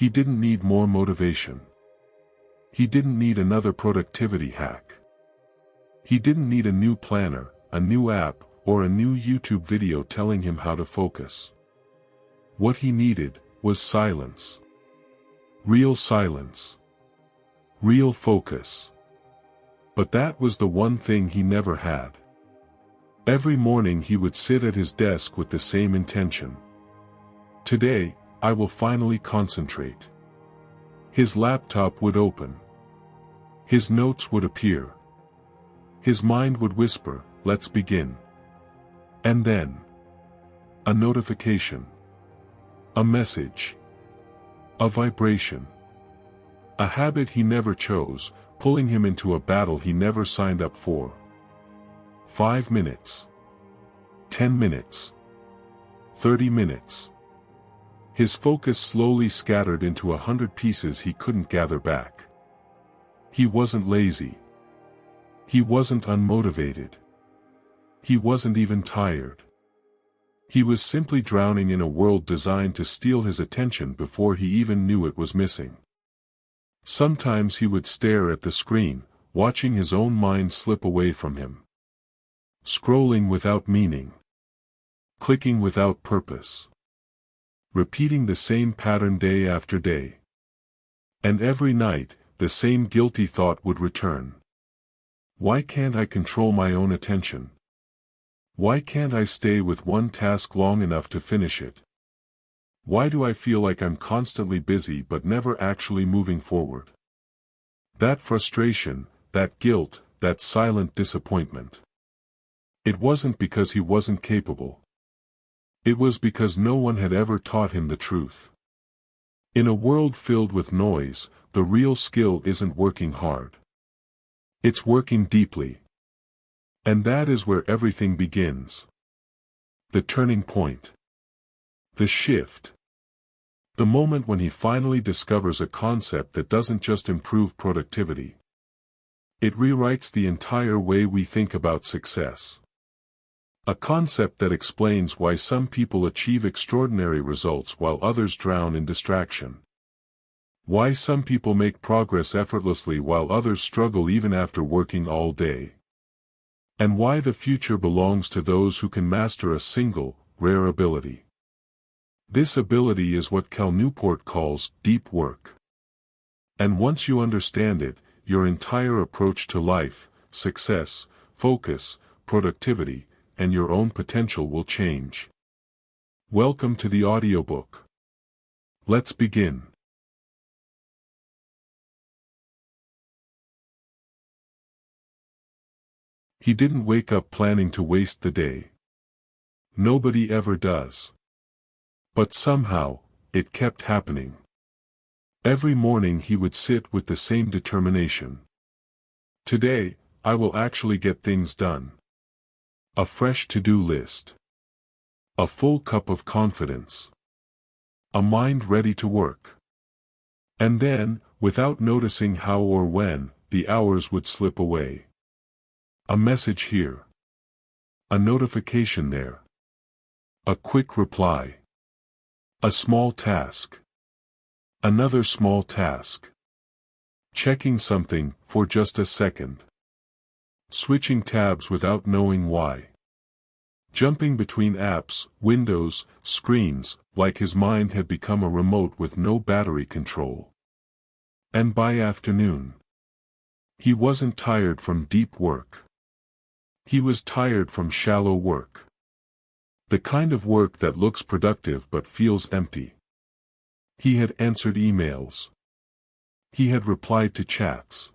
He didn't need more motivation. He didn't need another productivity hack. He didn't need a new planner, a new app, or a new YouTube video telling him how to focus. What he needed was silence. Real silence. Real focus. But that was the one thing he never had. Every morning he would sit at his desk with the same intention. Today, I will finally concentrate. His laptop would open. His notes would appear. His mind would whisper, "Let's begin." And then, a notification. A message. A vibration. A habit he never chose, pulling him into a battle he never signed up for. 5 minutes. 10 minutes. 30 minutes. His focus slowly scattered into 100 pieces he couldn't gather back. He wasn't lazy. He wasn't unmotivated. He wasn't even tired. He was simply drowning in a world designed to steal his attention before he even knew it was missing. Sometimes he would stare at the screen, watching his own mind slip away from him. Scrolling without meaning. Clicking without purpose. Repeating the same pattern day after day. And every night, the same guilty thought would return. Why can't I control my own attention? Why can't I stay with one task long enough to finish it? Why do I feel like I'm constantly busy but never actually moving forward? That frustration, that guilt, that silent disappointment. It wasn't because he wasn't capable. It was because no one had ever taught him the truth. In a world filled with noise, the real skill isn't working hard. It's working deeply. And that is where everything begins. The turning point. The shift. The moment when he finally discovers a concept that doesn't just improve productivity. It rewrites the entire way we think about success. A concept that explains why some people achieve extraordinary results while others drown in distraction. Why some people make progress effortlessly while others struggle even after working all day. And why the future belongs to those who can master a single, rare ability. This ability is what Cal Newport calls deep work. And once you understand it, your entire approach to life, success, focus, productivity, and your own potential will change. Welcome to the audiobook. Let's begin. He didn't wake up planning to waste the day. Nobody ever does. But somehow, it kept happening. Every morning he would sit with the same determination. Today, I will actually get things done. A fresh to-do list. A full cup of confidence. A mind ready to work. And then, without noticing how or when, the hours would slip away. A message here. A notification there. A quick reply. A small task. Another small task. Checking something for just a second. Switching tabs without knowing why. Jumping between apps, windows, screens, like his mind had become a remote with no battery control. And by afternoon, he wasn't tired from deep work. He was tired from shallow work. The kind of work that looks productive but feels empty. He had answered emails. He had replied to chats.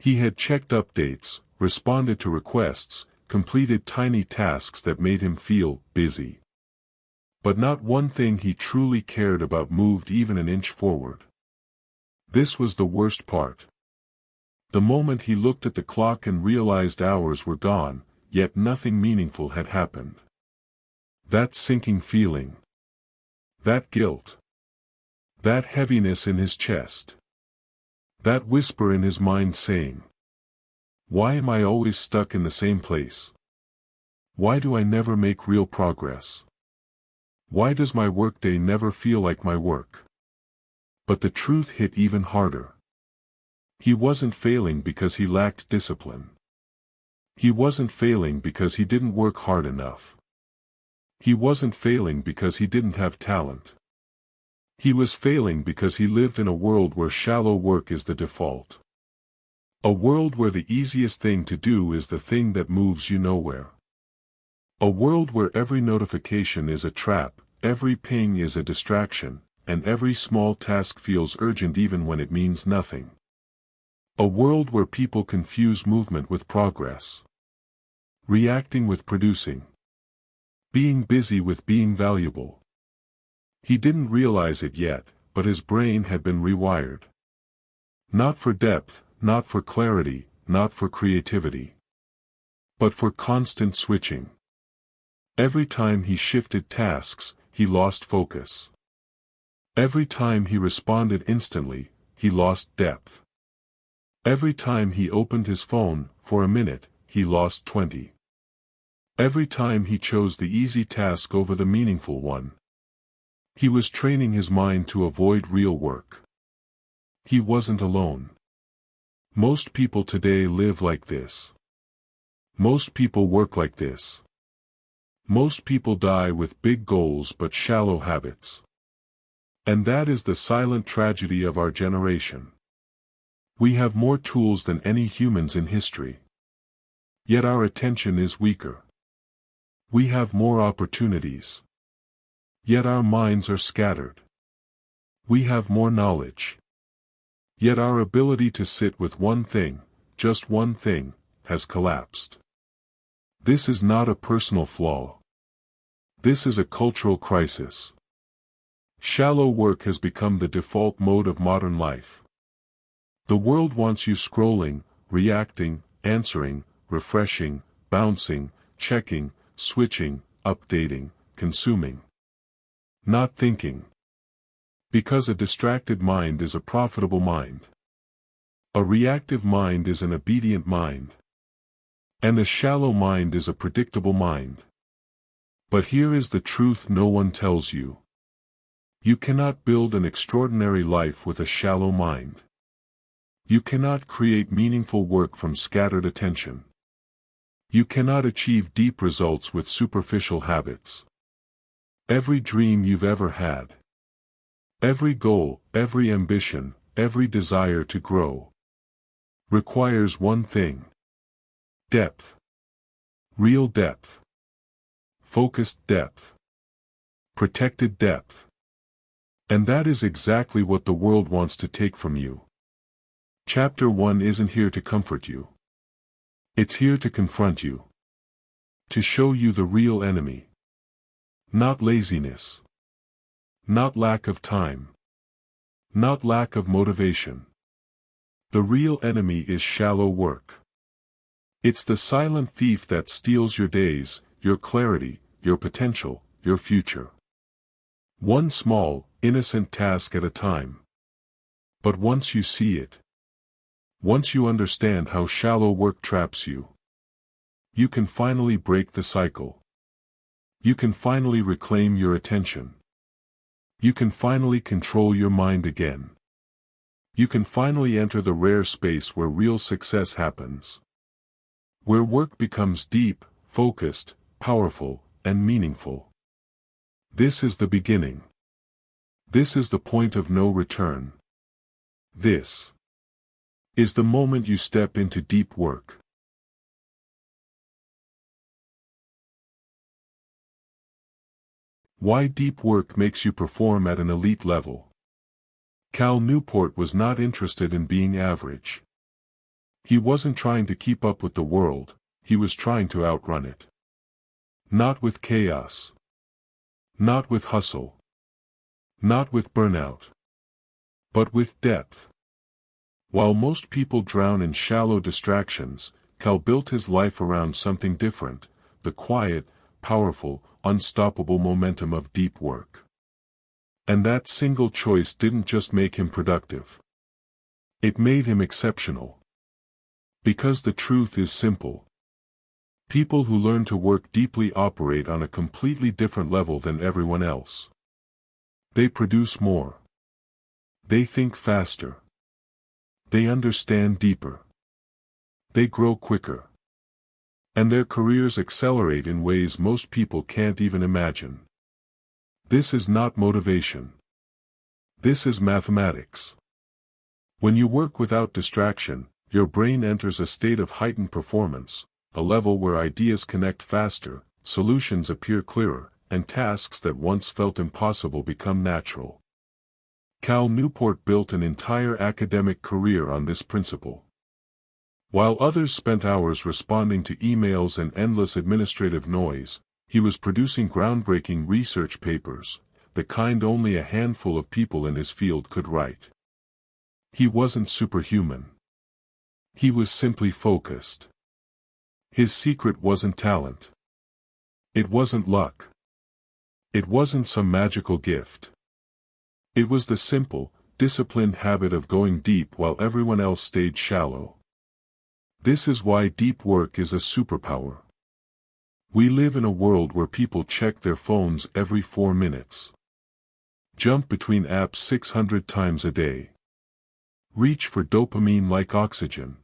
He had checked updates, responded to requests, completed tiny tasks that made him feel busy. But not one thing he truly cared about moved even an inch forward. This was the worst part. The moment he looked at the clock and realized hours were gone, yet nothing meaningful had happened. That sinking feeling. That guilt. That heaviness in his chest. That whisper in his mind saying, "Why am I always stuck in the same place? Why do I never make real progress? Why does my workday never feel like my work?" But the truth hit even harder. He wasn't failing because he lacked discipline. He wasn't failing because he didn't work hard enough. He wasn't failing because he didn't have talent. He was failing because he lived in a world where shallow work is the default. A world where the easiest thing to do is the thing that moves you nowhere. A world where every notification is a trap, every ping is a distraction, and every small task feels urgent even when it means nothing. A world where people confuse movement with progress. Reacting with producing. Being busy with being valuable. He didn't realize it yet, but his brain had been rewired. Not for depth, not for clarity, not for creativity. But for constant switching. Every time he shifted tasks, he lost focus. Every time he responded instantly, he lost depth. Every time he opened his phone, for a minute, he lost 20. Every time he chose the easy task over the meaningful one. He was training his mind to avoid real work. He wasn't alone. Most people today live like this. Most people work like this. Most people die with big goals but shallow habits. And that is the silent tragedy of our generation. We have more tools than any humans in history. Yet our attention is weaker. We have more opportunities. Yet our minds are scattered. We have more knowledge. Yet our ability to sit with one thing, just one thing, has collapsed. This is not a personal flaw. This is a cultural crisis. Shallow work has become the default mode of modern life. The world wants you scrolling, reacting, answering, refreshing, bouncing, checking, switching, updating, consuming. Not thinking. Because a distracted mind is a profitable mind. A reactive mind is an obedient mind. And a shallow mind is a predictable mind. But here is the truth no one tells you. You cannot build an extraordinary life with a shallow mind. You cannot create meaningful work from scattered attention. You cannot achieve deep results with superficial habits. Every dream you've ever had. Every goal, every ambition, every desire to grow. Requires one thing. Depth. Real depth. Focused depth. Protected depth. And that is exactly what the world wants to take from you. Chapter 1 isn't here to comfort you. It's here to confront you. To show you the real enemy. Not laziness. Not lack of time. Not lack of motivation. The real enemy is shallow work. It's the silent thief that steals your days, your clarity, your potential, your future. One small, innocent task at a time. But once you see it, once you understand how shallow work traps you, you can finally break the cycle. You can finally reclaim your attention. You can finally control your mind again. You can finally enter the rare space where real success happens. Where work becomes deep, focused, powerful, and meaningful. This is the beginning. This is the point of no return. This is the moment you step into deep work. Why deep work makes you perform at an elite level. Cal Newport was not interested in being average. He wasn't trying to keep up with the world, he was trying to outrun it. Not with chaos. Not with hustle. Not with burnout. But with depth. While most people drown in shallow distractions, Cal built his life around something different, the quiet, powerful, unstoppable momentum of deep work. And that single choice didn't just make him productive. It made him exceptional. Because the truth is simple. People who learn to work deeply operate on a completely different level than everyone else. They produce more. They think faster. They understand deeper. They grow quicker. And their careers accelerate in ways most people can't even imagine. This is not motivation. This is mathematics. When you work without distraction, your brain enters a state of heightened performance, a level where ideas connect faster, solutions appear clearer, and tasks that once felt impossible become natural. Cal Newport built an entire academic career on this principle. While others spent hours responding to emails and endless administrative noise, he was producing groundbreaking research papers, the kind only a handful of people in his field could write. He wasn't superhuman. He was simply focused. His secret wasn't talent. It wasn't luck. It wasn't some magical gift. It was the simple, disciplined habit of going deep while everyone else stayed shallow. This is why deep work is a superpower. We live in a world where people check their phones every 4 minutes. Jump between apps 600 times a day. Reach for dopamine like oxygen.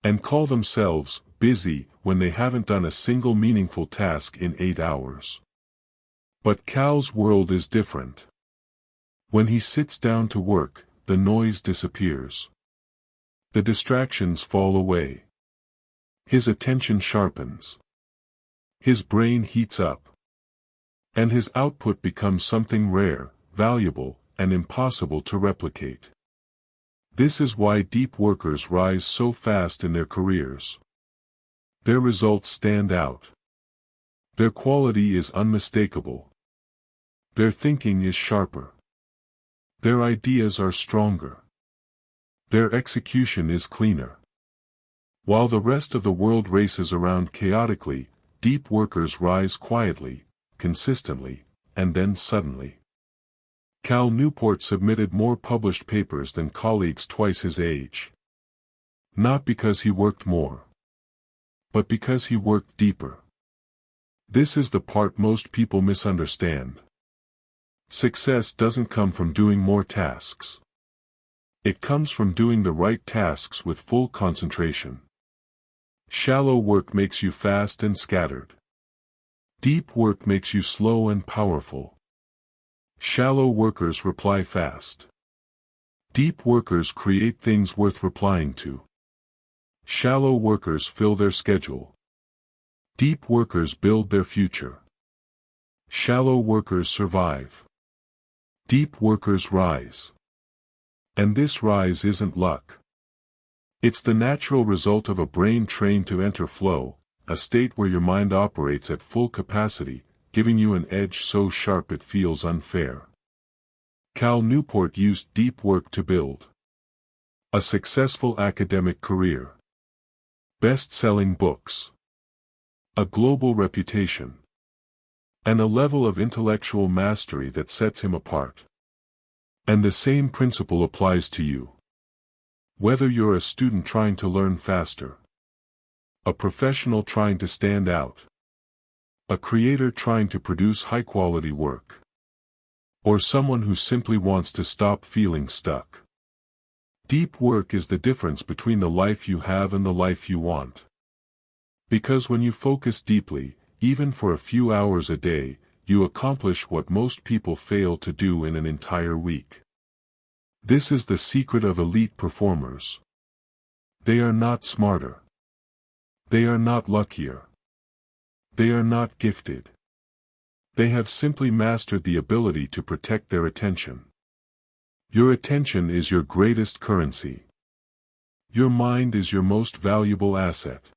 And call themselves busy when they haven't done a single meaningful task in 8 hours. But Cal's world is different. When he sits down to work, the noise disappears. The distractions fall away. His attention sharpens. His brain heats up. And his output becomes something rare, valuable, and impossible to replicate. This is why deep workers rise so fast in their careers. Their results stand out. Their quality is unmistakable. Their thinking is sharper. Their ideas are stronger. Their execution is cleaner. While the rest of the world races around chaotically, deep workers rise quietly, consistently, and then suddenly. Cal Newport submitted more published papers than colleagues twice his age. Not because he worked more, but because he worked deeper. This is the part most people misunderstand. Success doesn't come from doing more tasks. It comes from doing the right tasks with full concentration. Shallow work makes you fast and scattered. Deep work makes you slow and powerful. Shallow workers reply fast. Deep workers create things worth replying to. Shallow workers fill their schedule. Deep workers build their future. Shallow workers survive. Deep workers rise. And this rise isn't luck. It's the natural result of a brain trained to enter flow, a state where your mind operates at full capacity, giving you an edge so sharp it feels unfair. Cal Newport used deep work to build a successful academic career, best-selling books, a global reputation, and a level of intellectual mastery that sets him apart. And the same principle applies to you. Whether you're a student trying to learn faster, a professional trying to stand out, a creator trying to produce high-quality work, or someone who simply wants to stop feeling stuck. Deep work is the difference between the life you have and the life you want. Because when you focus deeply, even for a few hours a day, you accomplish what most people fail to do in an entire week. This is the secret of elite performers. They are not smarter. They are not luckier. They are not gifted. They have simply mastered the ability to protect their attention. Your attention is your greatest currency. Your mind is your most valuable asset.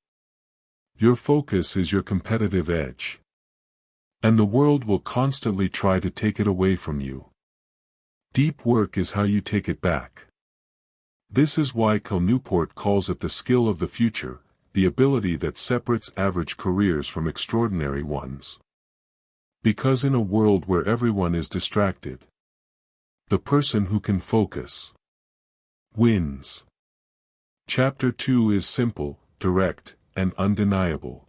Your focus is your competitive edge. And the world will constantly try to take it away from you. Deep work is how you take it back. This is why Cal Newport calls it the skill of the future, the ability that separates average careers from extraordinary ones. Because in a world where everyone is distracted, the person who can focus wins. Chapter 2 is simple, direct, and undeniable.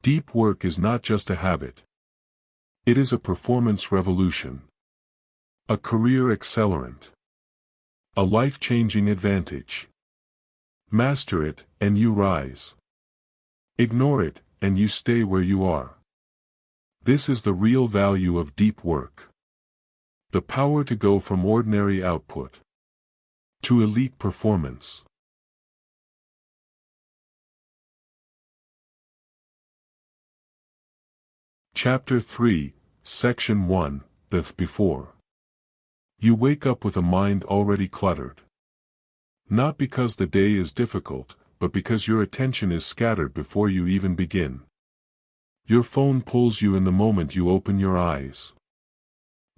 Deep work is not just a habit. It is a performance revolution. A career accelerant. A life-changing advantage. Master it, and you rise. Ignore it, and you stay where you are. This is the real value of deep work. The power to go from ordinary output to elite performance. Chapter 3, Section 1, The Before. You wake up with a mind already cluttered. Not because the day is difficult, but because your attention is scattered before you even begin. Your phone pulls you in the moment you open your eyes.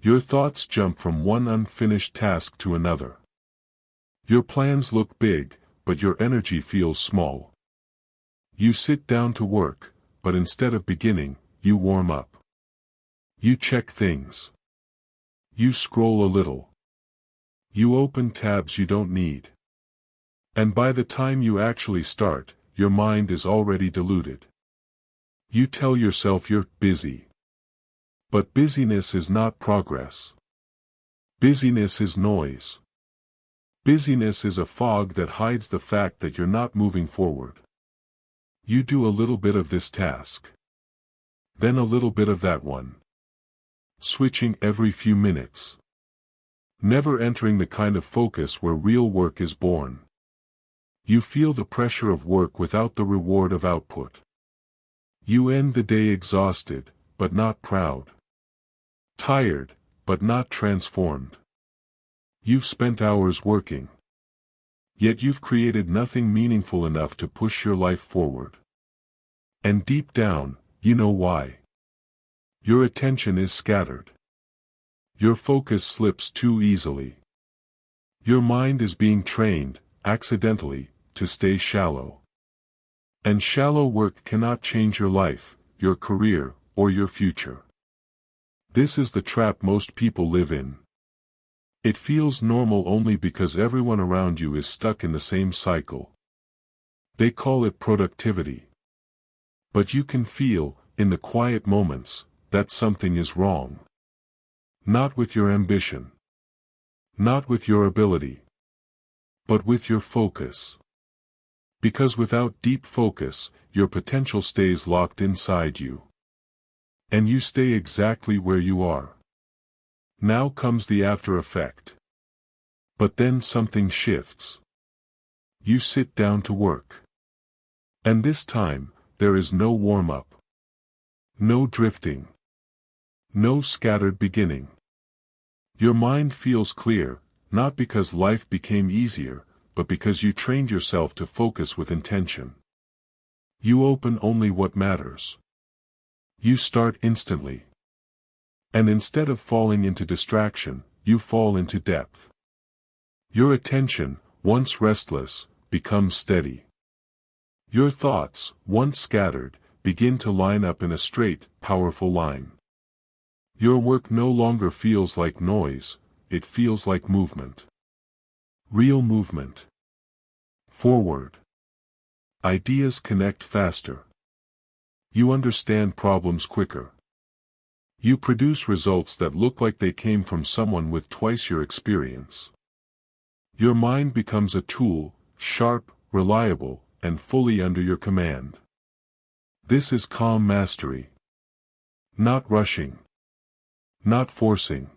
Your thoughts jump from one unfinished task to another. Your plans look big, but your energy feels small. You sit down to work, but instead of beginning, you warm up. You check things. You scroll a little. You open tabs you don't need. And by the time you actually start, your mind is already diluted. You tell yourself you're busy. But busyness is not progress. Busyness is noise. Busyness is a fog that hides the fact that you're not moving forward. You do a little bit of this task. Then a little bit of that one. Switching every few minutes. Never entering the kind of focus where real work is born. You feel the pressure of work without the reward of output. You end the day exhausted, but not proud. Tired, but not transformed. You've spent hours working. Yet you've created nothing meaningful enough to push your life forward. And deep down, you know why. Your attention is scattered. Your focus slips too easily. Your mind is being trained, accidentally, to stay shallow. And shallow work cannot change your life, your career, or your future. This is the trap most people live in. It feels normal only because everyone around you is stuck in the same cycle. They call it productivity. But you can feel, in the quiet moments, that something is wrong. Not with your ambition. Not with your ability. But with your focus. Because without deep focus, your potential stays locked inside you. And you stay exactly where you are. Now comes the after effect. But then something shifts. You sit down to work. And this time, there is no warm-up. No drifting. No scattered beginning. Your mind feels clear, not because life became easier, but because you trained yourself to focus with intention. You open only what matters. You start instantly. And instead of falling into distraction, you fall into depth. Your attention, once restless, becomes steady. Your thoughts, once scattered, begin to line up in a straight, powerful line. Your work no longer feels like noise, it feels like movement. Real movement. Forward. Ideas connect faster. You understand problems quicker. You produce results that look like they came from someone with twice your experience. Your mind becomes a tool, sharp, reliable, and fully under your command. This is calm mastery. Not rushing. Not forcing.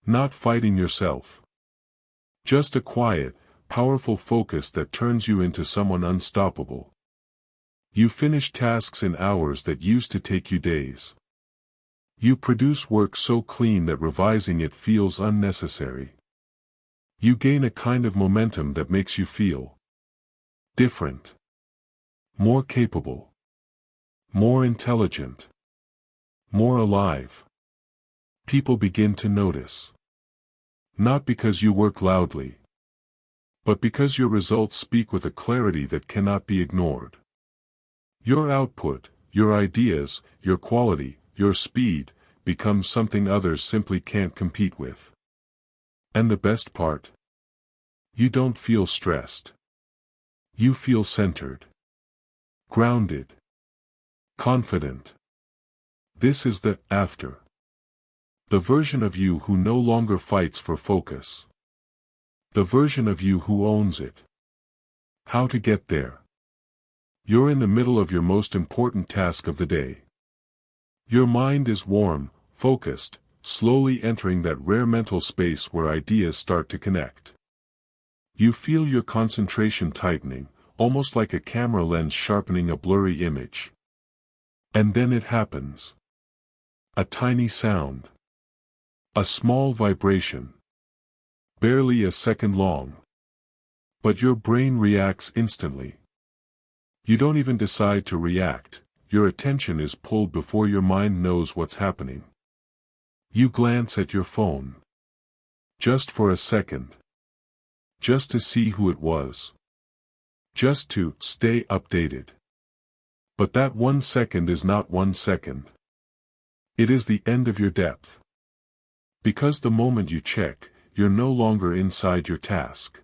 Not fighting yourself. Just a quiet, powerful focus that turns you into someone unstoppable. You finish tasks in hours that used to take you days. You produce work so clean that revising it feels unnecessary. You gain a kind of momentum that makes you feel different. More capable. More intelligent. More alive. People begin to notice. Not because you work loudly, but because your results speak with a clarity that cannot be ignored. Your output, your ideas, your quality, your speed, becomes something others simply can't compete with. And the best part? You don't feel stressed. You feel centered. Grounded. Confident. This is the after. The version of you who no longer fights for focus. The version of you who owns it. How to get there? You're in the middle of your most important task of the day. Your mind is warm, focused, slowly entering that rare mental space where ideas start to connect. You feel your concentration tightening, almost like a camera lens sharpening a blurry image. And then it happens. A tiny sound. A small vibration. Barely a second long. But your brain reacts instantly. You don't even decide to react, your attention is pulled before your mind knows what's happening. You glance at your phone. Just for a second. Just to see who it was. Just to stay updated. But that 1 second is not 1 second. It is the end of your depth. Because the moment you check, you're no longer inside your task.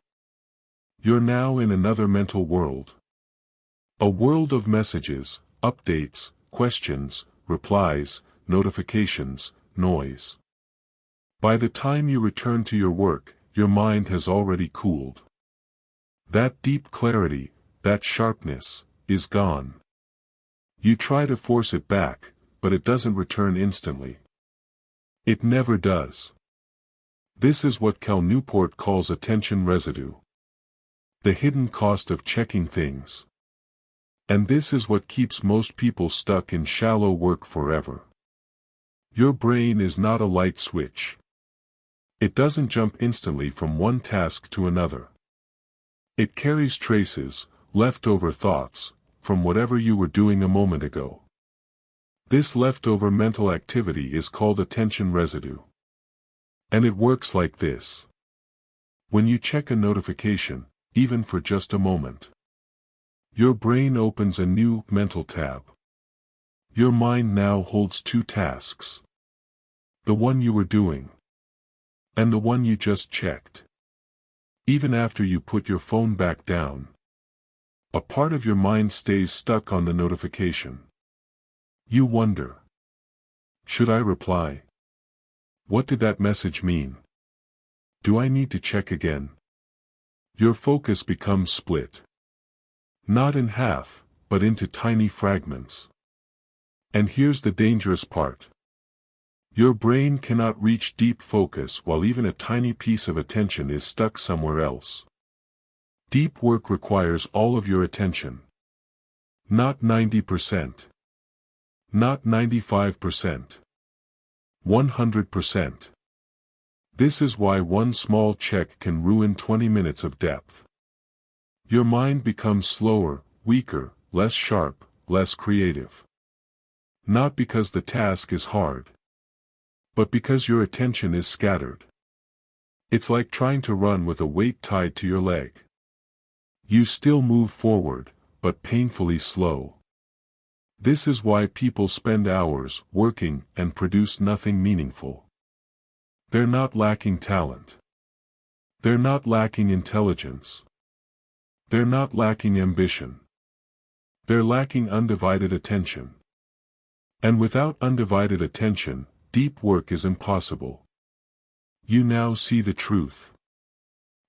You're now in another mental world. A world of messages, updates, questions, replies, notifications, noise. By the time you return to your work, your mind has already cooled. That deep clarity, that sharpness, is gone. You try to force it back, but it doesn't return instantly. It never does. This is what Cal Newport calls attention residue. The hidden cost of checking things. And this is what keeps most people stuck in shallow work forever. Your brain is not a light switch. It doesn't jump instantly from one task to another. It carries traces, leftover thoughts, from whatever you were doing a moment ago. This leftover mental activity is called attention residue. And it works like this. When you check a notification, even for just a moment, your brain opens a new mental tab. Your mind now holds two tasks. The one you were doing. And the one you just checked. Even after you put your phone back down, a part of your mind stays stuck on the notification. You wonder. Should I reply? What did that message mean? Do I need to check again? Your focus becomes split. Not in half, but into tiny fragments. And here's the dangerous part. Your brain cannot reach deep focus while even a tiny piece of attention is stuck somewhere else. Deep work requires all of your attention. Not 90%. Not 95%. 100%. This is why one small check can ruin 20 minutes of depth. Your mind becomes slower, weaker, less sharp, less creative. Not because the task is hard, but because your attention is scattered. It's like trying to run with a weight tied to your leg. You still move forward, but painfully slow. This is why people spend hours working and produce nothing meaningful. They're not lacking talent. They're not lacking intelligence. They're not lacking ambition. They're lacking undivided attention. And without undivided attention, deep work is impossible. You now see the truth.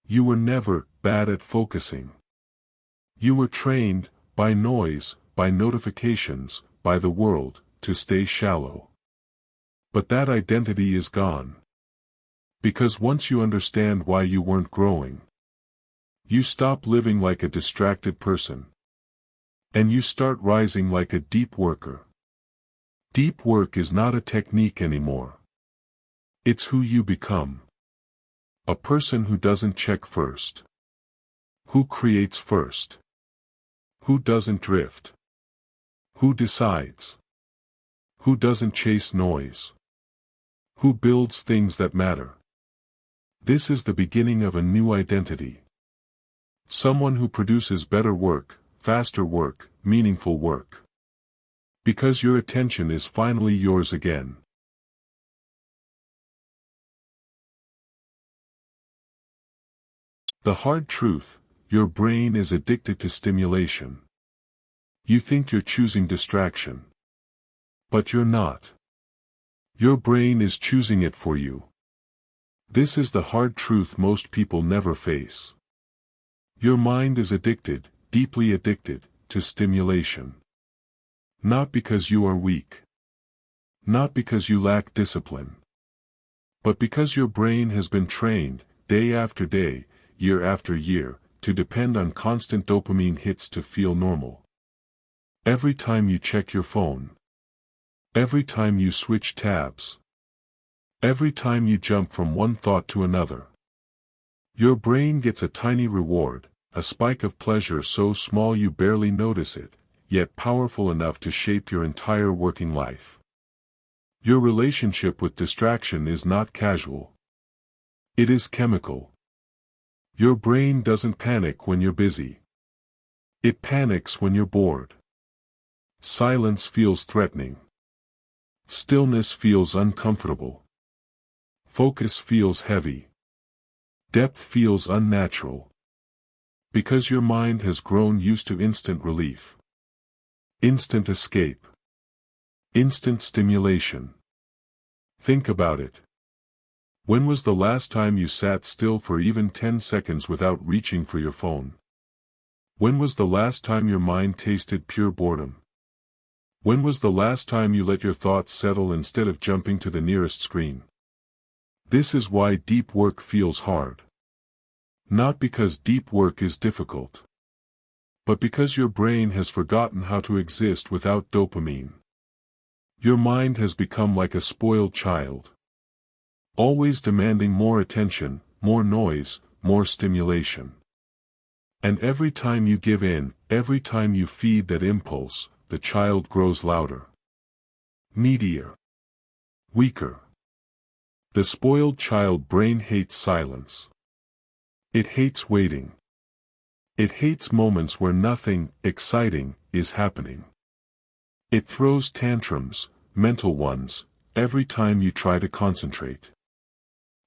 You were never bad at focusing. You were trained, by noise, by notifications, by the world, to stay shallow. But that identity is gone. Because once you understand why you weren't growing, you stop living like a distracted person. And you start rising like a deep worker. Deep work is not a technique anymore. It's who you become. A person who doesn't check first. Who creates first. Who doesn't drift. Who decides. Who doesn't chase noise. Who builds things that matter. This is the beginning of a new identity. Someone who produces better work, faster work, meaningful work. Because your attention is finally yours again. The hard truth, your brain is addicted to stimulation. You think you're choosing distraction. But you're not. Your brain is choosing it for you. This is the hard truth most people never face. Your mind is addicted, deeply addicted, to stimulation. Not because you are weak. Not because you lack discipline. But because your brain has been trained, day after day, year after year, to depend on constant dopamine hits to feel normal. Every time you check your phone. Every time you switch tabs. Every time you jump from one thought to another. Your brain gets a tiny reward, a spike of pleasure so small you barely notice it, yet powerful enough to shape your entire working life. Your relationship with distraction is not casual. It is chemical. Your brain doesn't panic when you're busy. It panics when you're bored. Silence feels threatening. Stillness feels uncomfortable. Focus feels heavy. Depth feels unnatural. Because your mind has grown used to instant relief. Instant escape. Instant stimulation. Think about it. When was the last time you sat still for even 10 seconds without reaching for your phone? When was the last time your mind tasted pure boredom? When was the last time you let your thoughts settle instead of jumping to the nearest screen? This is why deep work feels hard. Not because deep work is difficult. But because your brain has forgotten how to exist without dopamine. Your mind has become like a spoiled child. Always demanding more attention, more noise, more stimulation. And every time you give in, every time you feed that impulse, the child grows louder. Needier. Weaker. The spoiled child brain hates silence. It hates waiting. It hates moments where nothing exciting is happening. It throws tantrums, mental ones, every time you try to concentrate.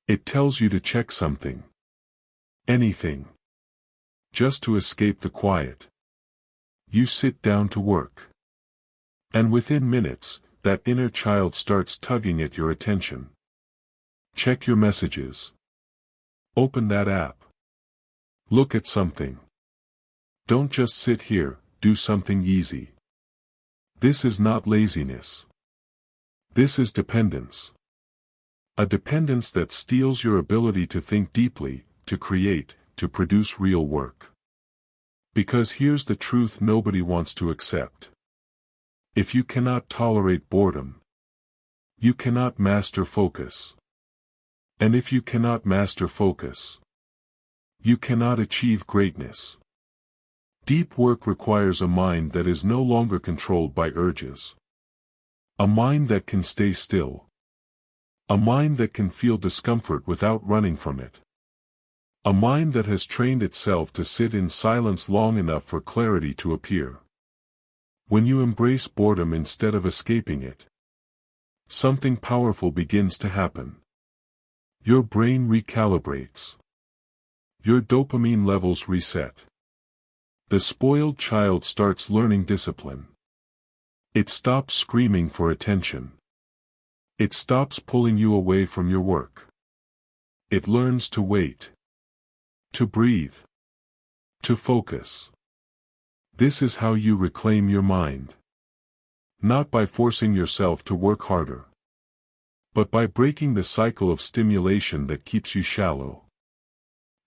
It tells you to check something. Anything. Just to escape the quiet. You sit down to work. And within minutes, that inner child starts tugging at your attention. Check your messages. Open that app. Look at something. Don't just sit here, do something easy. This is not laziness. This is dependence. A dependence that steals your ability to think deeply, to create, to produce real work. Because here's the truth nobody wants to accept. If you cannot tolerate boredom, you cannot master focus. And if you cannot master focus, you cannot achieve greatness. Deep work requires a mind that is no longer controlled by urges. A mind that can stay still. A mind that can feel discomfort without running from it. A mind that has trained itself to sit in silence long enough for clarity to appear. When you embrace boredom instead of escaping it, something powerful begins to happen. Your brain recalibrates. Your dopamine levels reset. The spoiled child starts learning discipline. It stops screaming for attention. It stops pulling you away from your work. It learns to wait. To breathe. To focus. This is how you reclaim your mind. Not by forcing yourself to work harder. But by breaking the cycle of stimulation that keeps you shallow.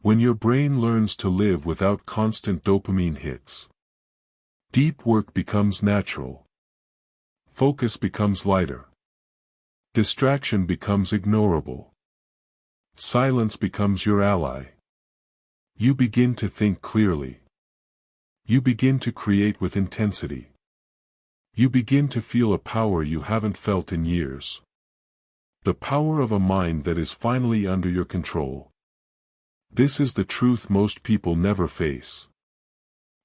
When your brain learns to live without constant dopamine hits, deep work becomes natural. Focus becomes lighter. Distraction becomes ignorable. Silence becomes your ally. You begin to think clearly. You begin to create with intensity. You begin to feel a power you haven't felt in years. The power of a mind that is finally under your control. This is the truth most people never face.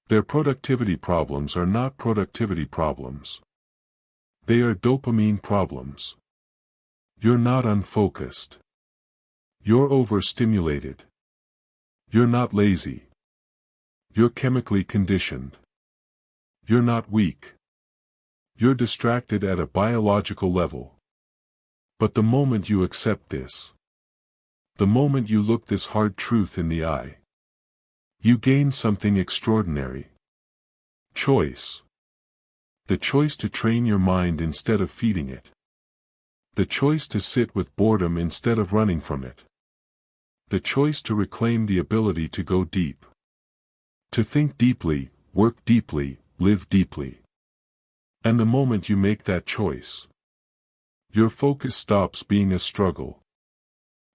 Their productivity problems are not productivity problems. They are dopamine problems. You're not unfocused. You're overstimulated. You're not lazy. You're chemically conditioned. You're not weak. You're distracted at a biological level. But the moment you accept this, the moment you look this hard truth in the eye, you gain something extraordinary. Choice. The choice to train your mind instead of feeding it. The choice to sit with boredom instead of running from it. The choice to reclaim the ability to go deep. To think deeply, work deeply, live deeply. And the moment you make that choice, your focus stops being a struggle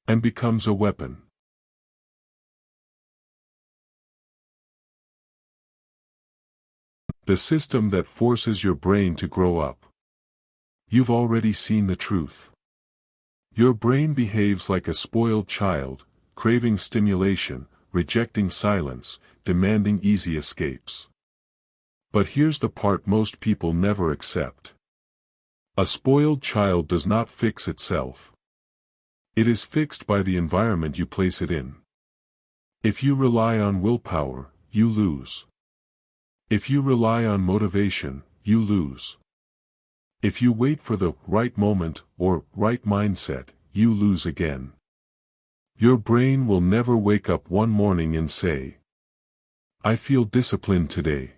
and becomes a weapon. The system that forces your brain to grow up. You've already seen the truth. Your brain behaves like a spoiled child, craving stimulation, rejecting silence, demanding easy escapes. But here's the part most people never accept. A spoiled child does not fix itself. It is fixed by the environment you place it in. If you rely on willpower, you lose. If you rely on motivation, you lose. If you wait for the right moment or right mindset, you lose again. Your brain will never wake up one morning and say, "I feel disciplined today.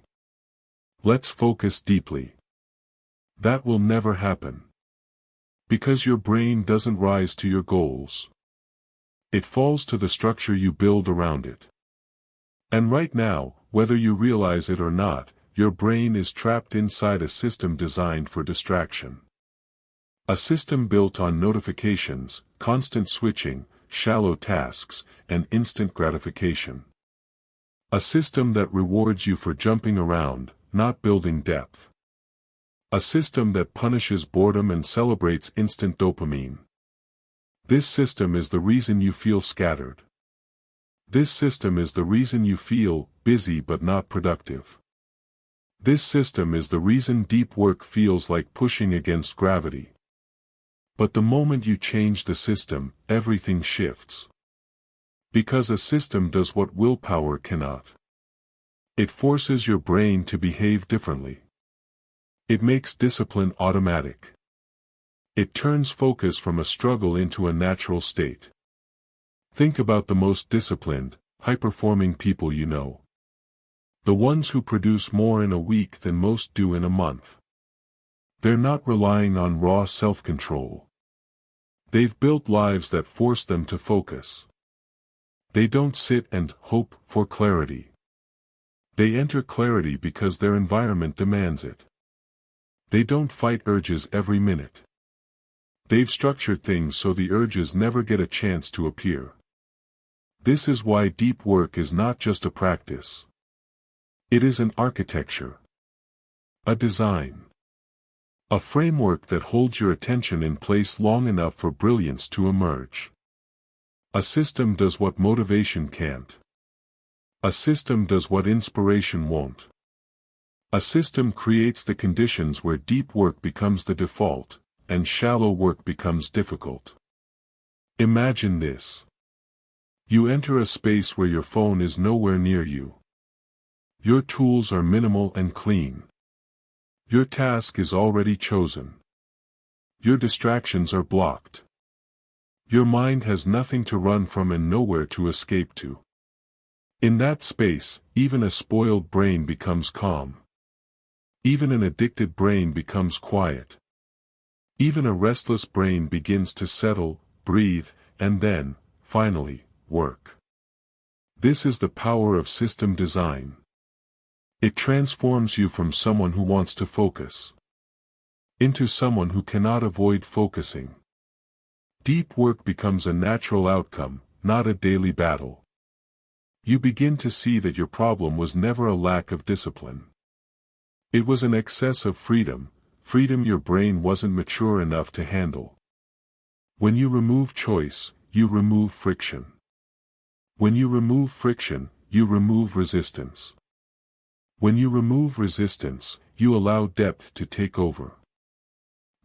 Let's focus deeply." That will never happen. Because your brain doesn't rise to your goals. It falls to the structure you build around it. And right now, whether you realize it or not, your brain is trapped inside a system designed for distraction. A system built on notifications, constant switching, shallow tasks, and instant gratification. A system that rewards you for jumping around, not building depth. A system that punishes boredom and celebrates instant dopamine. This system is the reason you feel scattered. This system is the reason you feel busy but not productive. This system is the reason deep work feels like pushing against gravity. But the moment you change the system, everything shifts. Because a system does what willpower cannot. It forces your brain to behave differently. It makes discipline automatic. It turns focus from a struggle into a natural state. Think about the most disciplined, high-performing people you know. The ones who produce more in a week than most do in a month. They're not relying on raw self-control. They've built lives that force them to focus. They don't sit and hope for clarity. They enter clarity because their environment demands it. They don't fight urges every minute. They've structured things so the urges never get a chance to appear. This is why deep work is not just a practice. It is an architecture. A design. A framework that holds your attention in place long enough for brilliance to emerge. A system does what motivation can't. A system does what inspiration won't. A system creates the conditions where deep work becomes the default, and shallow work becomes difficult. Imagine this. You enter a space where your phone is nowhere near you. Your tools are minimal and clean. Your task is already chosen. Your distractions are blocked. Your mind has nothing to run from and nowhere to escape to. In that space, even a spoiled brain becomes calm. Even an addicted brain becomes quiet. Even a restless brain begins to settle, breathe, and then, finally, work. This is the power of system design. It transforms you from someone who wants to focus into someone who cannot avoid focusing. Deep work becomes a natural outcome, not a daily battle. You begin to see that your problem was never a lack of discipline. It was an excess of freedom, freedom your brain wasn't mature enough to handle. When you remove choice, you remove friction. When you remove friction, you remove resistance. When you remove resistance, you allow depth to take over.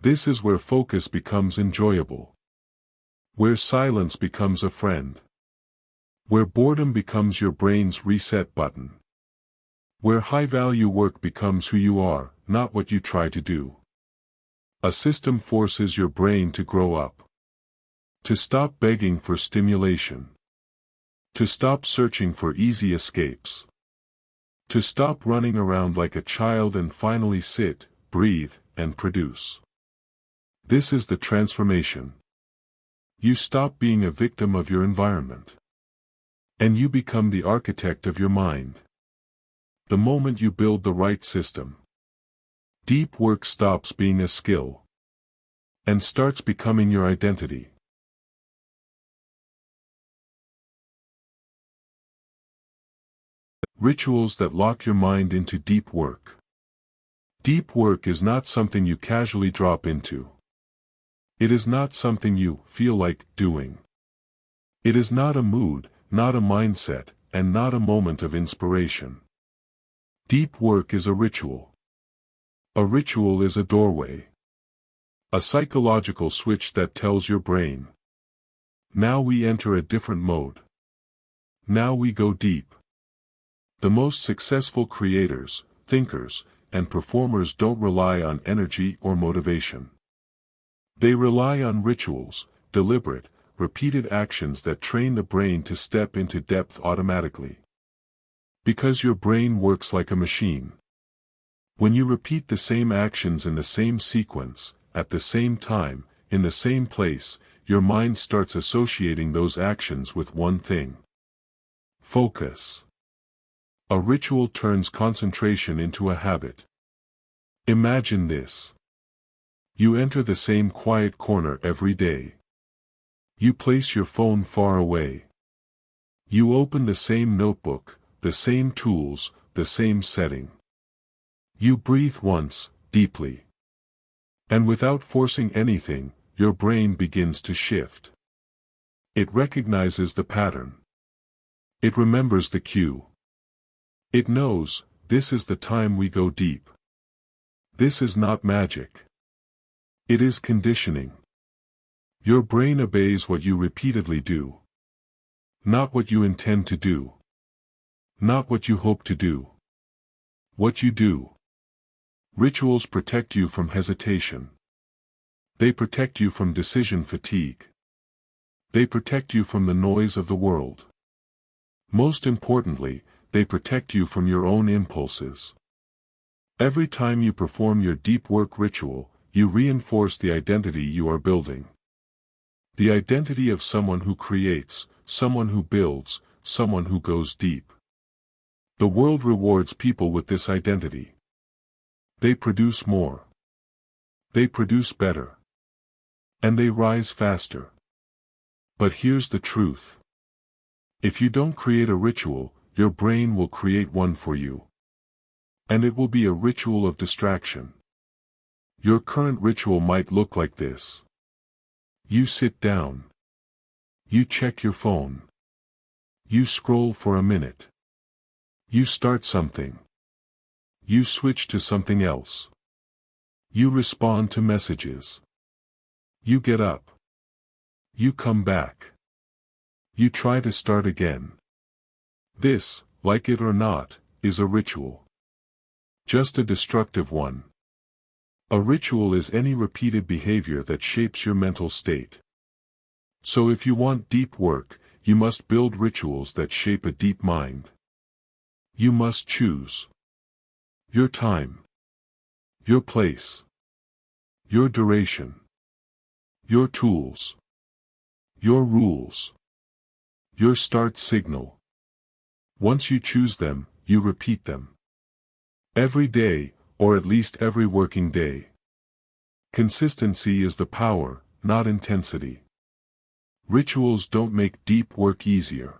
This is where focus becomes enjoyable. Where silence becomes a friend. Where boredom becomes your brain's reset button. Where high-value work becomes who you are, not what you try to do. A system forces your brain to grow up. To stop begging for stimulation. To stop searching for easy escapes. To stop running around like a child and finally sit, breathe, and produce. This is the transformation. You stop being a victim of your environment. And you become the architect of your mind. The moment you build the right system, deep work stops being a skill and starts becoming your identity. Rituals that lock your mind into deep work. Deep work is not something you casually drop into. It is not something you feel like doing. It is not a mood, not a mindset, and not a moment of inspiration. Deep work is a ritual. A ritual is a doorway. A psychological switch that tells your brain, now we enter a different mode. Now we go deep. The most successful creators, thinkers, and performers don't rely on energy or motivation. They rely on rituals, deliberate, repeated actions that train the brain to step into depth automatically. Because your brain works like a machine. When you repeat the same actions in the same sequence, at the same time, in the same place, your mind starts associating those actions with one thing. Focus. A ritual turns concentration into a habit. Imagine this. You enter the same quiet corner every day. You place your phone far away. You open the same notebook, the same tools, the same setting. You breathe once, deeply. And without forcing anything, your brain begins to shift. It recognizes the pattern. It remembers the cue. It knows, this is the time we go deep. This is not magic. It is conditioning. Your brain obeys what you repeatedly do. Not what you intend to do. Not what you hope to do. What you do. Rituals protect you from hesitation. They protect you from decision fatigue. They protect you from the noise of the world. Most importantly, they protect you from your own impulses. Every time you perform your deep work ritual, you reinforce the identity you are building. The identity of someone who creates, someone who builds, someone who goes deep. The world rewards people with this identity. They produce more. They produce better. And they rise faster. But here's the truth. If you don't create a ritual, your brain will create one for you. And it will be a ritual of distraction. Your current ritual might look like this. You sit down. You check your phone. You scroll for a minute. You start something. You switch to something else. You respond to messages. You get up. You come back. You try to start again. This, like it or not, is a ritual. Just a destructive one. A ritual is any repeated behavior that shapes your mental state. So if you want deep work, you must build rituals that shape a deep mind. You must choose your time, your place, your duration, your tools, your rules, your start signal. Once you choose them, you repeat them. Every day, or at least every working day. Consistency is the power, not intensity. Rituals don't make deep work easier.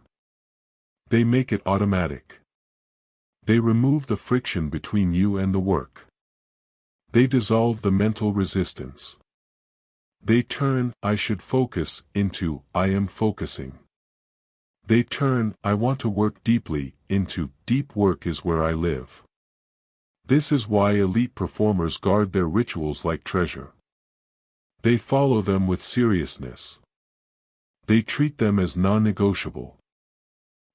They make it automatic. They remove the friction between you and the work. They dissolve the mental resistance. They turn "I should focus" into "I am focusing." They turn "I want to work deeply" into "deep work is where I live." This is why elite performers guard their rituals like treasure. They follow them with seriousness. They treat them as non-negotiable.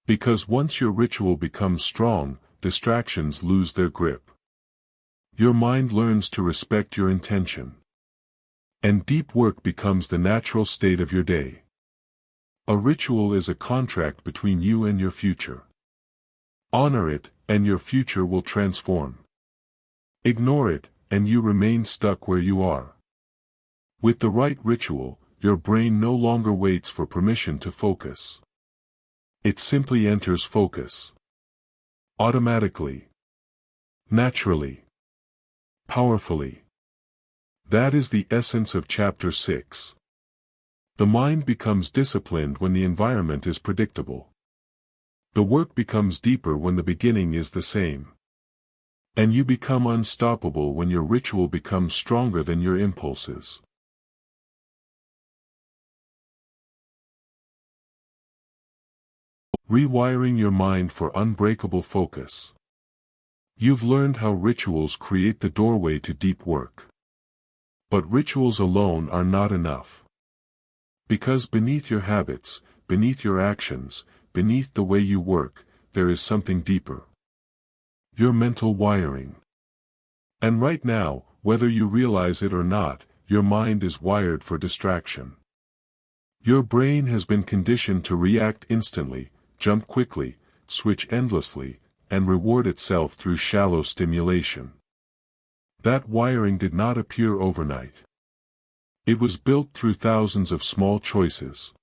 Because once your ritual becomes strong, distractions lose their grip. Your mind learns to respect your intention. And deep work becomes the natural state of your day. A ritual is a contract between you and your future. Honor it, and your future will transform. Ignore it, and you remain stuck where you are. With the right ritual, your brain no longer waits for permission to focus. It simply enters focus. Automatically. Naturally. Powerfully. That is the essence of Chapter 6. The mind becomes disciplined when the environment is predictable. The work becomes deeper when the beginning is the same. And you become unstoppable when your ritual becomes stronger than your impulses. Rewiring your mind for unbreakable focus. You've learned how rituals create the doorway to deep work. But rituals alone are not enough. Because beneath your habits, beneath your actions, beneath the way you work, there is something deeper. Your mental wiring. And right now, whether you realize it or not, your mind is wired for distraction. Your brain has been conditioned to react instantly, jump quickly, switch endlessly, and reward itself through shallow stimulation. That wiring did not appear overnight. It was built through thousands of small choices.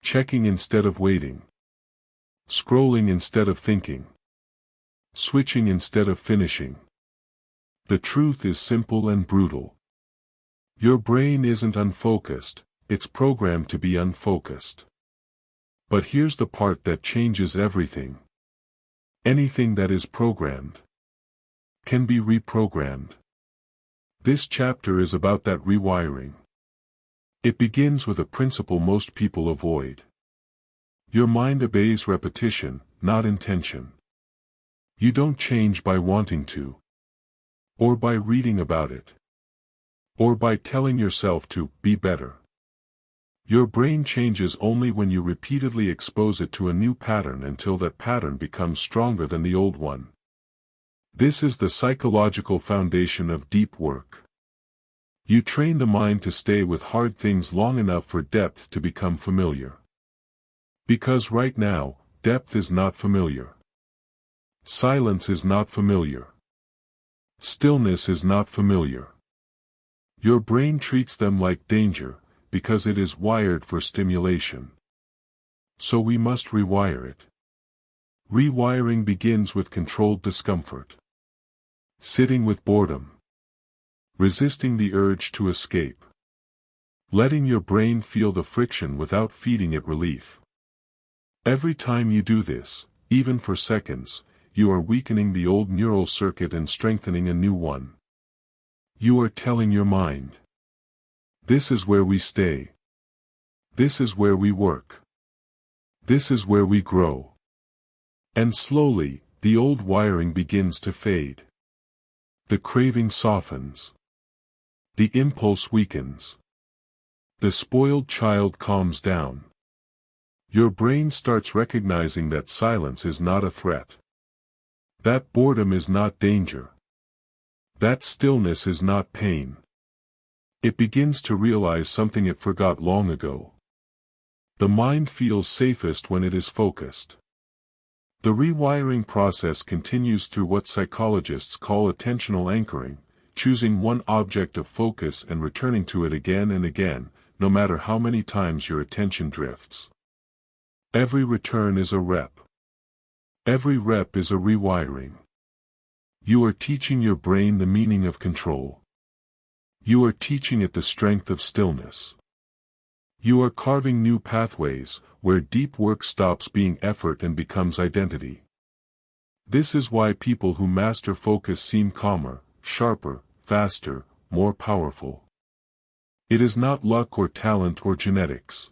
Checking instead of waiting. Scrolling instead of thinking. Switching instead of finishing. The truth is simple and brutal. Your brain isn't unfocused, it's programmed to be unfocused. But here's the part that changes everything. Anything that is programmed can be reprogrammed. This chapter is about that rewiring. It begins with a principle most people avoid. Your mind obeys repetition, not intention. You don't change by wanting to. Or by reading about it. Or by telling yourself to be better. Your brain changes only when you repeatedly expose it to a new pattern until that pattern becomes stronger than the old one. This is the psychological foundation of deep work. You train the mind to stay with hard things long enough for depth to become familiar. Because right now, depth is not familiar. Silence is not familiar. Stillness is not familiar. Your brain treats them like danger, because it is wired for stimulation. So we must rewire it. Rewiring begins with controlled discomfort. Sitting with boredom. Resisting the urge to escape. Letting your brain feel the friction without feeding it relief. Every time you do this, even for seconds, you are weakening the old neural circuit and strengthening a new one. You are telling your mind. This is where we stay. This is where we work. This is where we grow. And slowly, the old wiring begins to fade. The craving softens. The impulse weakens. The spoiled child calms down. Your brain starts recognizing that silence is not a threat. That boredom is not danger. That stillness is not pain. It begins to realize something it forgot long ago. The mind feels safest when it is focused. The rewiring process continues through what psychologists call attentional anchoring, choosing one object of focus and returning to it again and again, no matter how many times your attention drifts. Every return is a rep. Every rep is a rewiring. You are teaching your brain the meaning of control. You are teaching it the strength of stillness. You are carving new pathways, where deep work stops being effort and becomes identity. This is why people who master focus seem calmer, sharper, faster, more powerful. It is not luck or talent or genetics.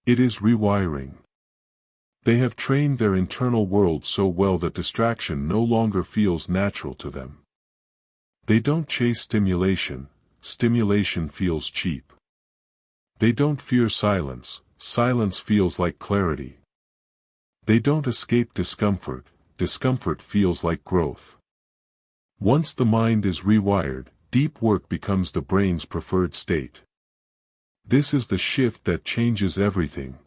It is rewiring. They have trained their internal world so well that distraction no longer feels natural to them. They don't chase stimulation, stimulation feels cheap. They don't fear silence, silence feels like clarity. They don't escape discomfort, discomfort feels like growth. Once the mind is rewired, deep work becomes the brain's preferred state. This is the shift that changes everything.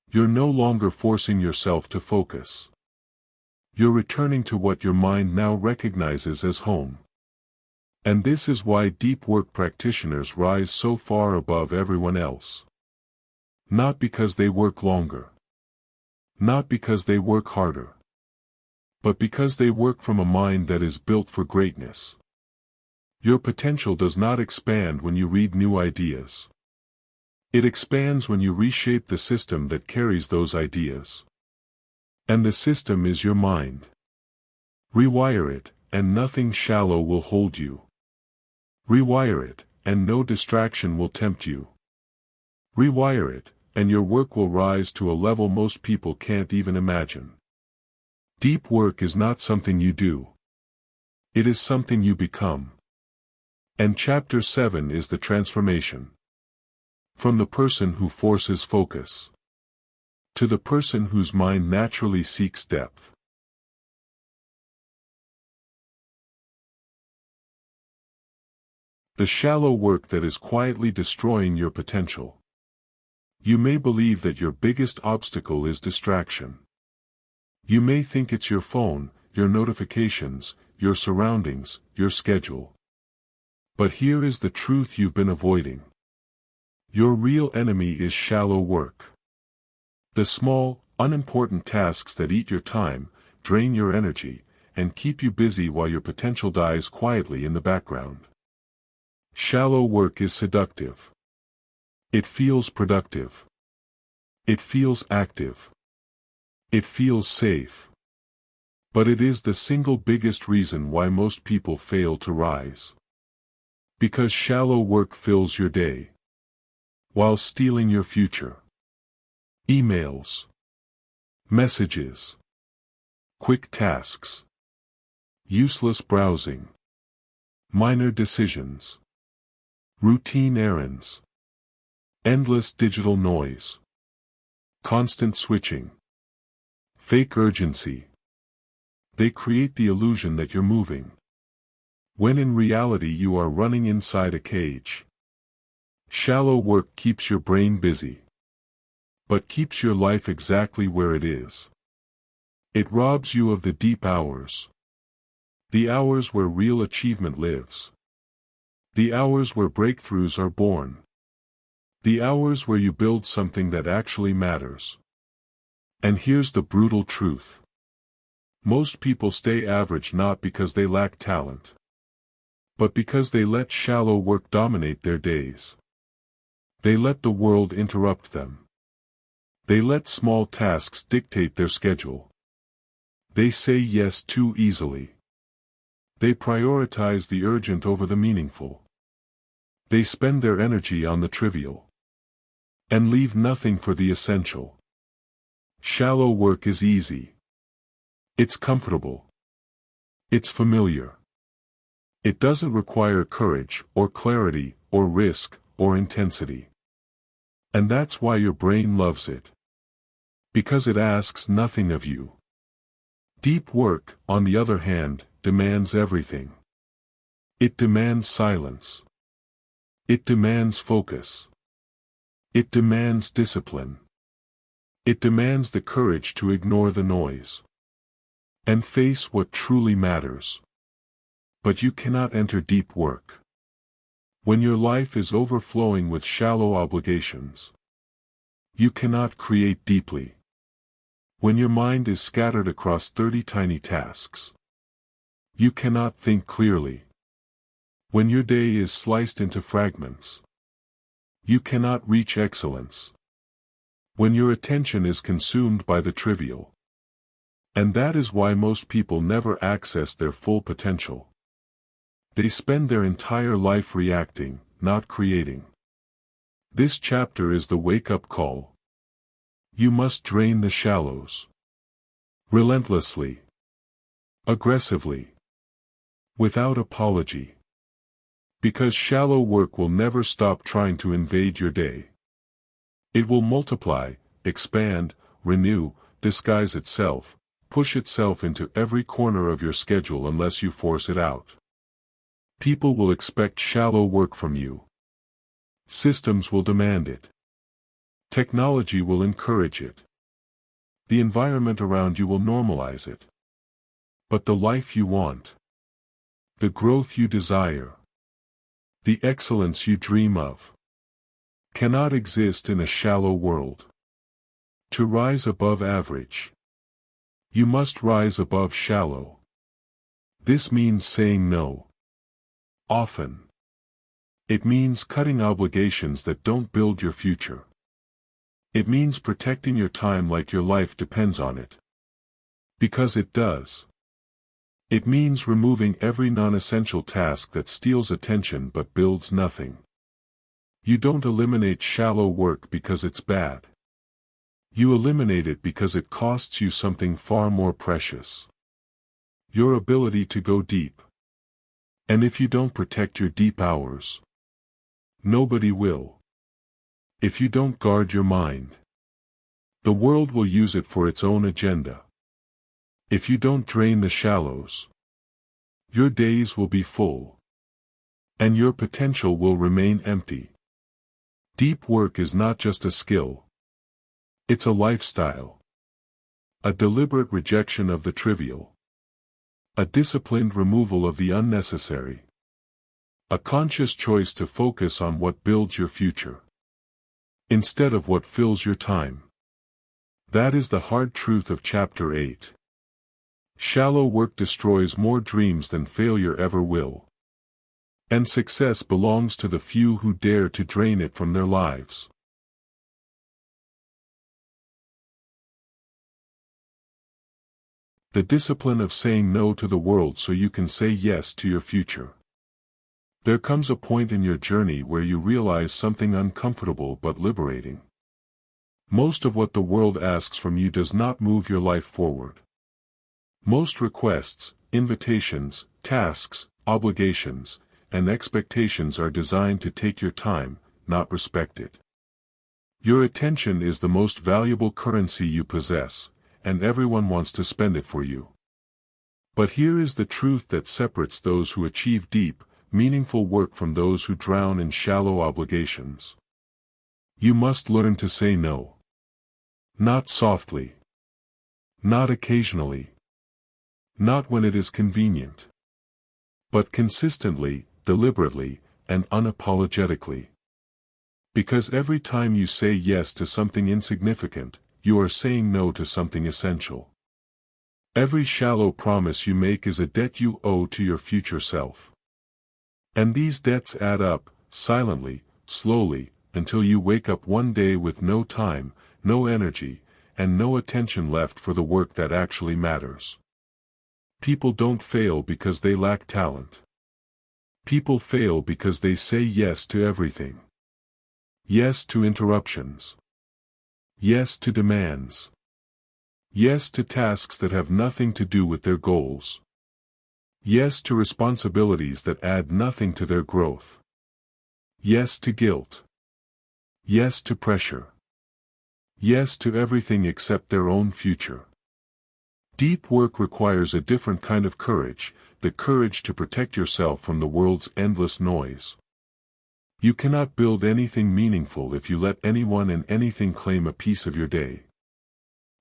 You're no longer forcing yourself to focus. You're returning to what your mind now recognizes as home. And this is why deep work practitioners rise so far above everyone else. Not because they work longer. Not because they work harder. But because they work from a mind that is built for greatness. Your potential does not expand when you read new ideas. It expands when you reshape the system that carries those ideas. And the system is your mind. Rewire it, and nothing shallow will hold you. Rewire it, and no distraction will tempt you. Rewire it, and your work will rise to a level most people can't even imagine. Deep work is not something you do. It is something you become. And Chapter 7 is the transformation. From the person who forces focus to the person whose mind naturally seeks depth. The shallow work that is quietly destroying your potential. You may believe that your biggest obstacle is distraction. You may think it's your phone, your notifications, your surroundings, your schedule. But here is the truth you've been avoiding. Your real enemy is shallow work. The small, unimportant tasks that eat your time, drain your energy, and keep you busy while your potential dies quietly in the background. Shallow work is seductive. It feels productive. It feels active. It feels safe. But it is the single biggest reason why most people fail to rise. Because shallow work fills your day, while stealing your future. Emails, messages, quick tasks, useless browsing, minor decisions, routine errands, endless digital noise, constant switching, fake urgency. They create the illusion that you're moving, when in reality you are running inside a cage. Shallow work keeps your brain busy, but keeps your life exactly where it is. It robs you of the deep hours. The hours where real achievement lives. The hours where breakthroughs are born. The hours where you build something that actually matters. And here's the brutal truth. Most people stay average not because they lack talent, but because they let shallow work dominate their days. They let the world interrupt them. They let small tasks dictate their schedule. They say yes too easily. They prioritize the urgent over the meaningful. They spend their energy on the trivial, and leave nothing for the essential. Shallow work is easy. It's comfortable. It's familiar. It doesn't require courage, or clarity, or risk, or intensity. And that's why your brain loves it. Because it asks nothing of you. Deep work, on the other hand, demands everything. It demands silence. It demands focus. It demands discipline. It demands the courage to ignore the noise and face what truly matters. But you cannot enter deep work when your life is overflowing with shallow obligations. You cannot create deeply when your mind is scattered across 30 tiny tasks. You cannot think clearly when your day is sliced into fragments. You cannot reach excellence when your attention is consumed by the trivial. And that is why most people never access their full potential. They spend their entire life reacting, not creating. This chapter is the wake-up call. You must drain the shallows. Relentlessly. Aggressively. Without apology. Because shallow work will never stop trying to invade your day. It will multiply, expand, renew, disguise itself, push itself into every corner of your schedule unless you force it out. People will expect shallow work from you. Systems will demand it. Technology will encourage it. The environment around you will normalize it. But the life you want, the growth you desire, the excellence you dream of, cannot exist in a shallow world. To rise above average, you must rise above shallow. This means saying no. Often. It means cutting obligations that don't build your future. It means protecting your time like your life depends on it. Because it does. It means removing every non-essential task that steals attention but builds nothing. You don't eliminate shallow work because it's bad. You eliminate it because it costs you something far more precious. Your ability to go deep. And if you don't protect your deep hours, nobody will. If you don't guard your mind, the world will use it for its own agenda. If you don't drain the shallows, your days will be full. And your potential will remain empty. Deep work is not just a skill. It's a lifestyle. A deliberate rejection of the trivial. A disciplined removal of the unnecessary. A conscious choice to focus on what builds your future, instead of what fills your time. That is the hard truth of Chapter 8. Shallow work destroys more dreams than failure ever will. And success belongs to the few who dare to drain it from their lives. The discipline of saying no to the world so you can say yes to your future. There comes a point in your journey where you realize something uncomfortable but liberating. Most of what the world asks from you does not move your life forward. Most requests, invitations, tasks, obligations, and expectations are designed to take your time, not respect it. Your attention is the most valuable currency you possess, and everyone wants to spend it for you. But here is the truth that separates those who achieve deep, meaningful work from those who drown in shallow obligations. You must learn to say no. Not softly. Not occasionally. Not when it is convenient. But consistently, deliberately, and unapologetically. Because every time you say yes to something insignificant, you are saying no to something essential. Every shallow promise you make is a debt you owe to your future self. And these debts add up, silently, slowly, until you wake up one day with no time, no energy, and no attention left for the work that actually matters. People don't fail because they lack talent. People fail because they say yes to everything. Yes to interruptions. Yes to demands. Yes to tasks that have nothing to do with their goals. Yes to responsibilities that add nothing to their growth. Yes to guilt. Yes to pressure. Yes to everything except their own future. Deep work requires a different kind of courage, the courage to protect yourself from the world's endless noise. You cannot build anything meaningful if you let anyone and anything claim a piece of your day.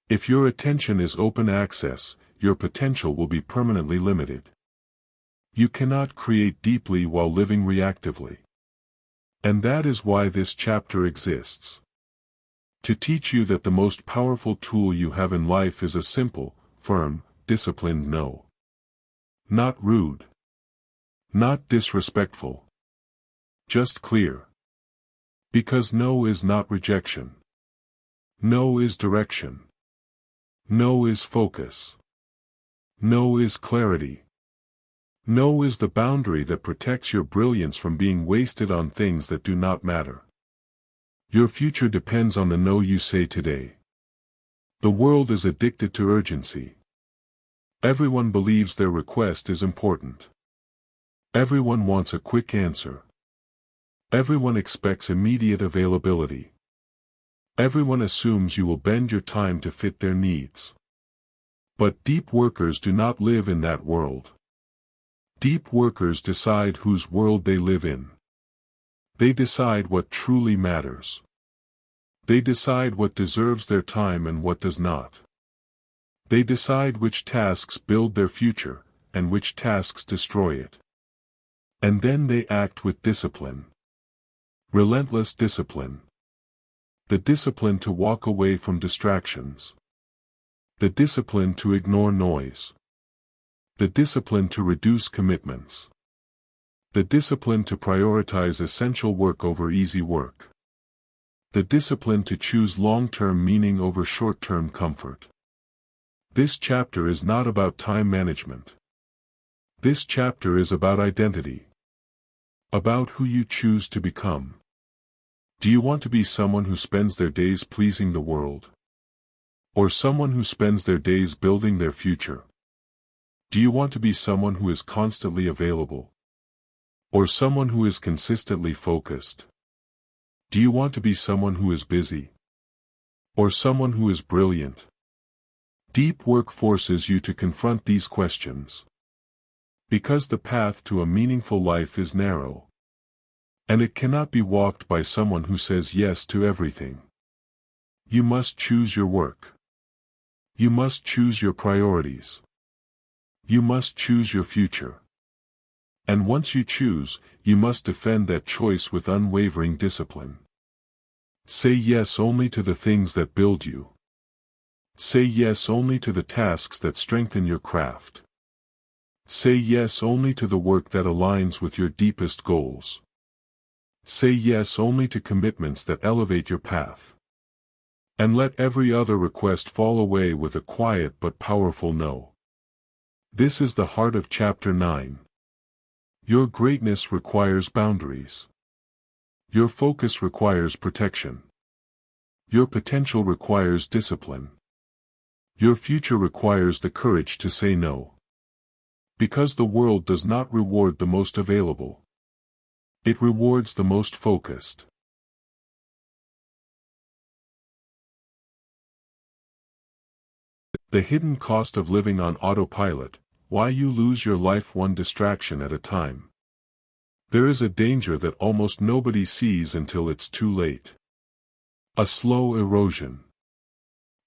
If your attention is open access, your potential will be permanently limited. You cannot create deeply while living reactively. And that is why this chapter exists. To teach you that the most powerful tool you have in life is a simple, firm, disciplined no. Not rude. Not disrespectful. Just clear. Because no is not rejection. No is direction. No is focus. No is clarity. No is the boundary that protects your brilliance from being wasted on things that do not matter. Your future depends on the no you say today. The world is addicted to urgency. Everyone believes their request is important. Everyone wants a quick answer. Everyone expects immediate availability. Everyone assumes you will bend your time to fit their needs. But deep workers do not live in that world. Deep workers decide whose world they live in. They decide what truly matters. They decide what deserves their time and what does not. They decide which tasks build their future, and which tasks destroy it. And then they act with discipline. Relentless discipline. The discipline to walk away from distractions. The discipline to ignore noise. The discipline to reduce commitments. The discipline to prioritize essential work over easy work. The discipline to choose long-term meaning over short-term comfort. This chapter is not about time management. This chapter is about identity. About who you choose to become. Do you want to be someone who spends their days pleasing the world? Or someone who spends their days building their future? Do you want to be someone who is constantly available? Or someone who is consistently focused? Do you want to be someone who is busy? Or someone who is brilliant? Deep work forces you to confront these questions. Because the path to a meaningful life is narrow. And it cannot be walked by someone who says yes to everything. You must choose your work. You must choose your priorities. You must choose your future. And once you choose, you must defend that choice with unwavering discipline. Say yes only to the things that build you. Say yes only to the tasks that strengthen your craft. Say yes only to the work that aligns with your deepest goals. Say yes only to commitments that elevate your path. And let every other request fall away with a quiet but powerful no. This is the heart of Chapter 9. Your greatness requires boundaries. Your focus requires protection. Your potential requires discipline. Your future requires the courage to say no. Because the world does not reward the most available. It rewards the most focused. The hidden cost of living on autopilot, why you lose your life one distraction at a time. There is a danger that almost nobody sees until it's too late. A slow erosion.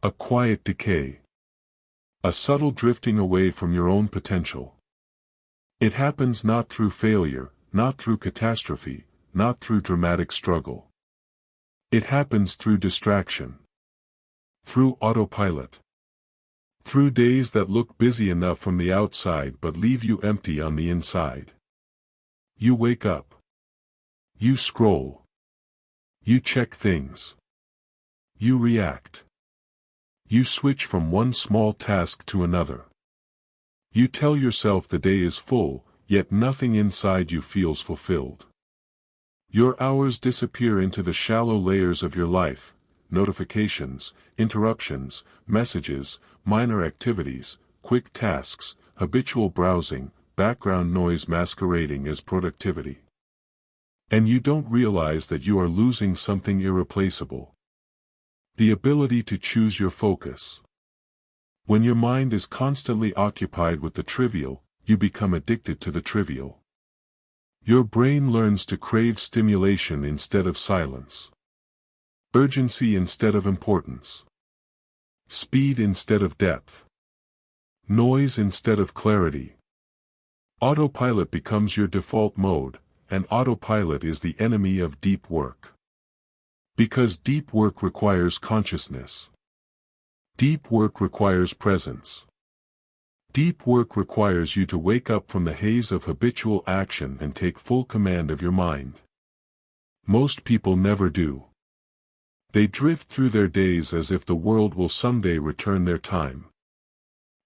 A quiet decay. A subtle drifting away from your own potential. It happens not through failure, not through catastrophe, not through dramatic struggle. It happens through distraction. Through autopilot. Through days that look busy enough from the outside but leave you empty on the inside. You wake up. You scroll. You check things. You react. You switch from one small task to another. You tell yourself the day is full, yet nothing inside you feels fulfilled. Your hours disappear into the shallow layers of your life, notifications, interruptions, messages, minor activities, quick tasks, habitual browsing, background noise masquerading as productivity. And you don't realize that you are losing something irreplaceable. The ability to choose your focus. When your mind is constantly occupied with the trivial, you become addicted to the trivial. Your brain learns to crave stimulation instead of silence. Urgency instead of importance. Speed instead of depth. Noise instead of clarity. Autopilot becomes your default mode, and autopilot is the enemy of deep work. Because deep work requires consciousness. Deep work requires presence. Deep work requires you to wake up from the haze of habitual action and take full command of your mind. Most people never do. They drift through their days as if the world will someday return their time.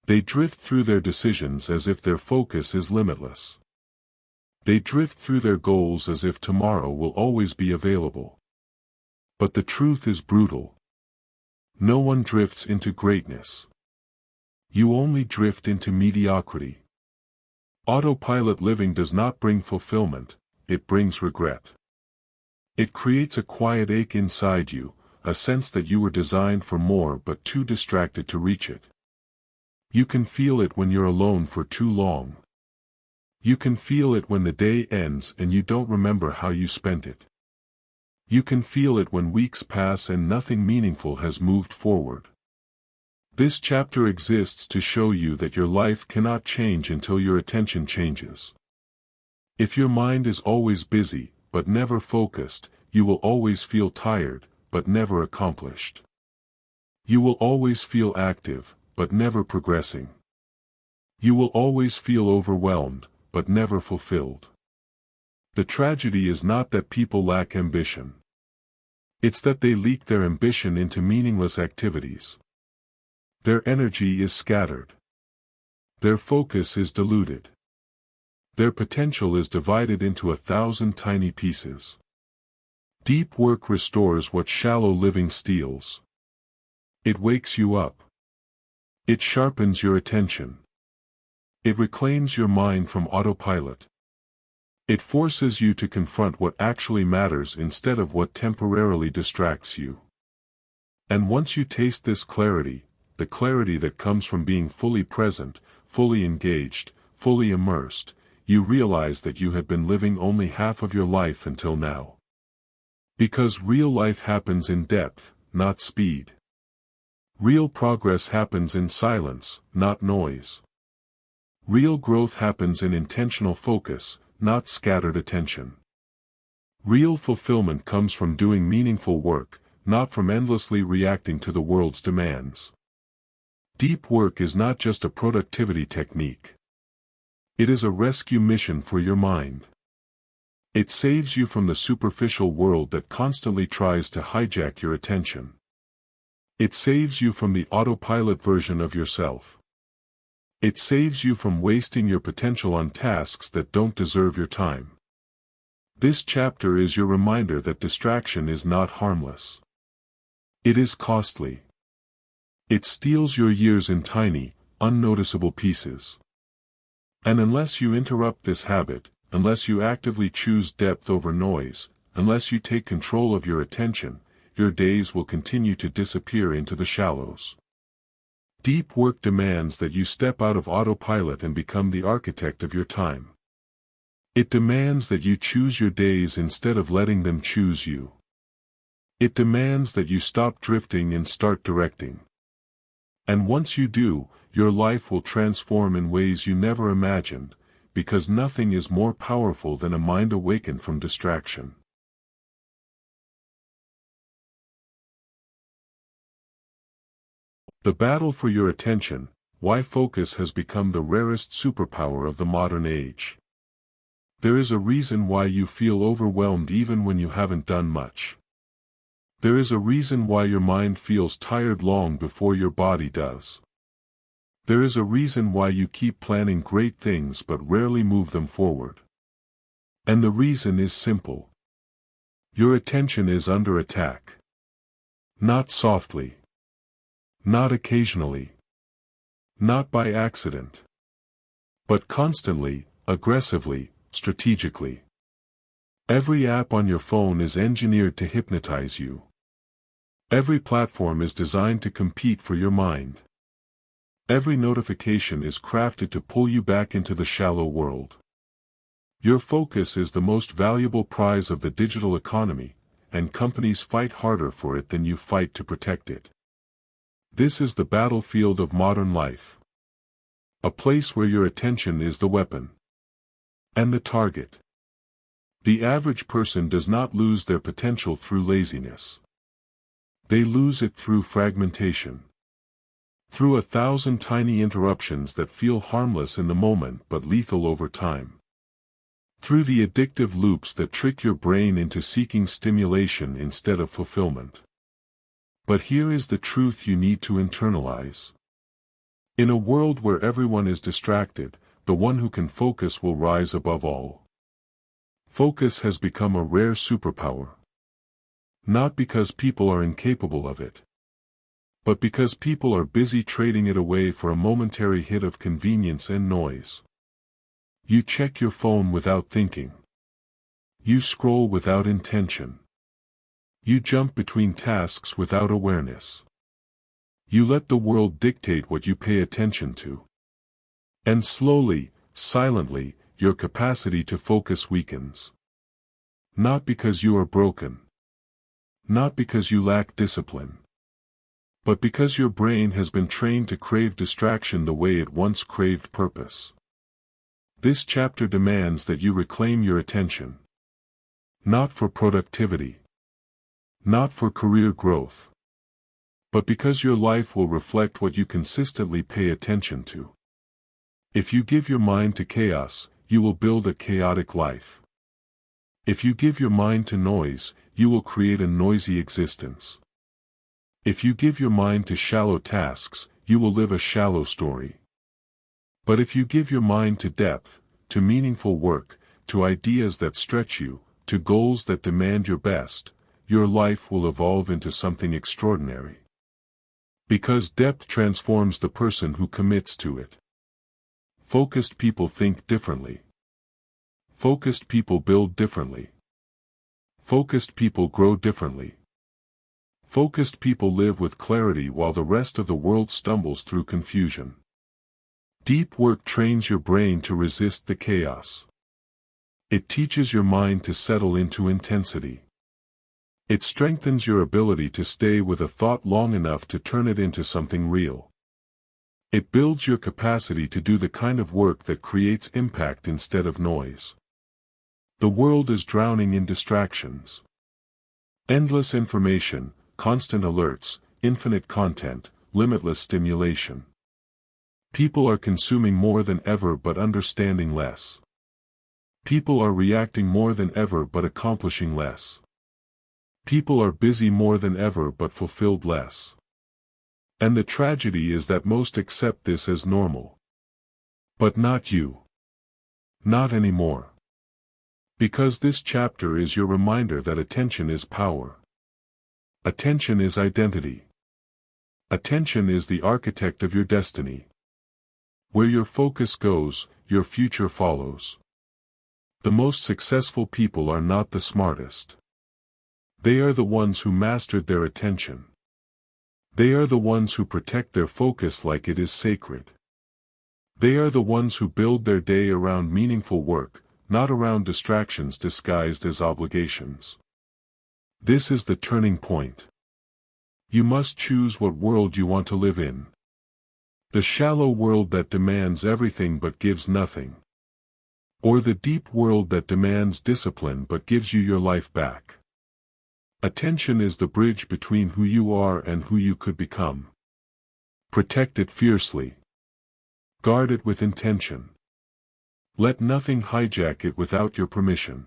They drift through their decisions as if their focus is limitless. They drift through their goals as if tomorrow will always be available. But the truth is brutal. No one drifts into greatness. You only drift into mediocrity. Autopilot living does not bring fulfillment, it brings regret. It creates a quiet ache inside you, a sense that you were designed for more but too distracted to reach it. You can feel it when you're alone for too long. You can feel it when the day ends and you don't remember how you spent it. You can feel it when weeks pass and nothing meaningful has moved forward. This chapter exists to show you that your life cannot change until your attention changes. If your mind is always busy, but never focused, you will always feel tired, but never accomplished. You will always feel active, but never progressing. You will always feel overwhelmed, but never fulfilled. The tragedy is not that people lack ambition. It's that they leak their ambition into meaningless activities. Their energy is scattered. Their focus is diluted. Their potential is divided into 1,000 tiny pieces. Deep work restores what shallow living steals. It wakes you up. It sharpens your attention. It reclaims your mind from autopilot. It forces you to confront what actually matters instead of what temporarily distracts you. And once you taste this clarity, the clarity that comes from being fully present, fully engaged, fully immersed, you realize that you have been living only half of your life until now. Because real life happens in depth, not speed. Real progress happens in silence, not noise. Real growth happens in intentional focus, not scattered attention. Real fulfillment comes from doing meaningful work, not from endlessly reacting to the world's demands. Deep work is not just a productivity technique. It is a rescue mission for your mind. It saves you from the superficial world that constantly tries to hijack your attention. It saves you from the autopilot version of yourself. It saves you from wasting your potential on tasks that don't deserve your time. This chapter is your reminder that distraction is not harmless. It is costly. It steals your years in tiny, unnoticeable pieces. And unless you interrupt this habit, unless you actively choose depth over noise, unless you take control of your attention, your days will continue to disappear into the shallows. Deep work demands that you step out of autopilot and become the architect of your time. It demands that you choose your days instead of letting them choose you. It demands that you stop drifting and start directing. And once you do, your life will transform in ways you never imagined, because nothing is more powerful than a mind awakened from distraction. The battle for your attention, why focus has become the rarest superpower of the modern age. There is a reason why you feel overwhelmed even when you haven't done much. There is a reason why your mind feels tired long before your body does. There is a reason why you keep planning great things but rarely move them forward. And the reason is simple. Your attention is under attack. Not softly. Not occasionally. Not by accident. But constantly, aggressively, strategically. Every app on your phone is engineered to hypnotize you. Every platform is designed to compete for your mind. Every notification is crafted to pull you back into the shallow world. Your focus is the most valuable prize of the digital economy, and companies fight harder for it than you fight to protect it. This is the battlefield of modern life. A place where your attention is the weapon. And the target. The average person does not lose their potential through laziness. They lose it through fragmentation. Through 1,000 tiny interruptions that feel harmless in the moment but lethal over time. Through the addictive loops that trick your brain into seeking stimulation instead of fulfillment. But here is the truth you need to internalize. In a world where everyone is distracted, the one who can focus will rise above all. Focus has become a rare superpower. Not because people are incapable of it, but because people are busy trading it away for a momentary hit of convenience and noise. You check your phone without thinking. You scroll without intention. You jump between tasks without awareness. You let the world dictate what you pay attention to. And slowly, silently, your capacity to focus weakens. Not because you are broken. Not because you lack discipline. But because your brain has been trained to crave distraction the way it once craved purpose. This chapter demands that you reclaim your attention. Not for productivity. Not for career growth. But because your life will reflect what you consistently pay attention to. If you give your mind to chaos, you will build a chaotic life. If you give your mind to noise, you will create a noisy existence. If you give your mind to shallow tasks, you will live a shallow story. But if you give your mind to depth, to meaningful work, to ideas that stretch you, to goals that demand your best, your life will evolve into something extraordinary. Because depth transforms the person who commits to it. Focused people think differently. Focused people build differently. Focused people grow differently. Focused people live with clarity while the rest of the world stumbles through confusion. Deep work trains your brain to resist the chaos. It teaches your mind to settle into intensity. It strengthens your ability to stay with a thought long enough to turn it into something real. It builds your capacity to do the kind of work that creates impact instead of noise. The world is drowning in distractions. Endless information, constant alerts, infinite content, limitless stimulation. People are consuming more than ever but understanding less. People are reacting more than ever but accomplishing less. People are busy more than ever but fulfilled less. And the tragedy is that most accept this as normal. But not you. Not anymore. Because this chapter is your reminder that attention is power. Attention is identity. Attention is the architect of your destiny. Where your focus goes, your future follows. The most successful people are not the smartest. They are the ones who mastered their attention. They are the ones who protect their focus like it is sacred. They are the ones who build their day around meaningful work, not around distractions disguised as obligations. This is the turning point. You must choose what world you want to live in. The shallow world that demands everything but gives nothing. Or the deep world that demands discipline but gives you your life back. Attention is the bridge between who you are and who you could become. Protect it fiercely. Guard it with intention. Let nothing hijack it without your permission.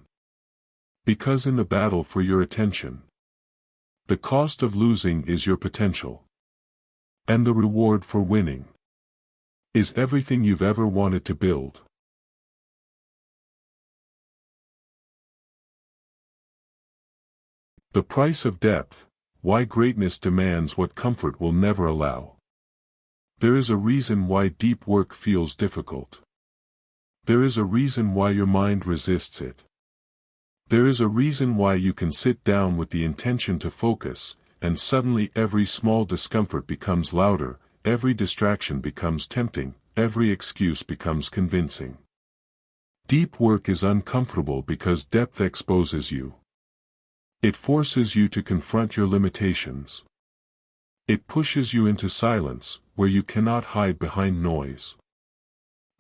Because in the battle for your attention, the cost of losing is your potential. And the reward for winning is everything you've ever wanted to build. The price of depth, why greatness demands what comfort will never allow. There is a reason why deep work feels difficult. There is a reason why your mind resists it. There is a reason why you can sit down with the intention to focus, and suddenly every small discomfort becomes louder, every distraction becomes tempting, every excuse becomes convincing. Deep work is uncomfortable because depth exposes you. It forces you to confront your limitations. It pushes you into silence, where you cannot hide behind noise.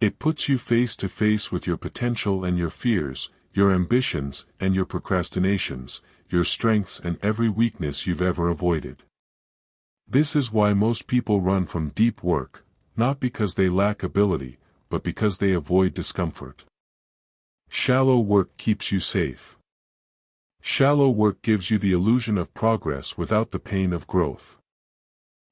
It puts you face to face with your potential and your fears, your ambitions and your procrastinations, your strengths and every weakness you've ever avoided. This is why most people run from deep work, not because they lack ability, but because they avoid discomfort. Shallow work keeps you safe. Shallow work gives you the illusion of progress without the pain of growth.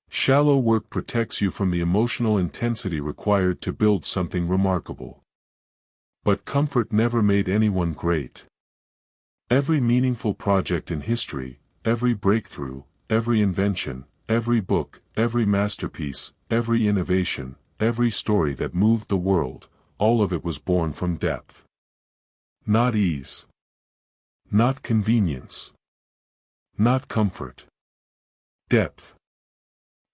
Shallow work protects you from the emotional intensity required to build something remarkable. But comfort never made anyone great. Every meaningful project in history, every breakthrough, every invention, every book, every masterpiece, every innovation, every story that moved the world, all of it was born from depth. Not ease. Not convenience. Not comfort. Depth.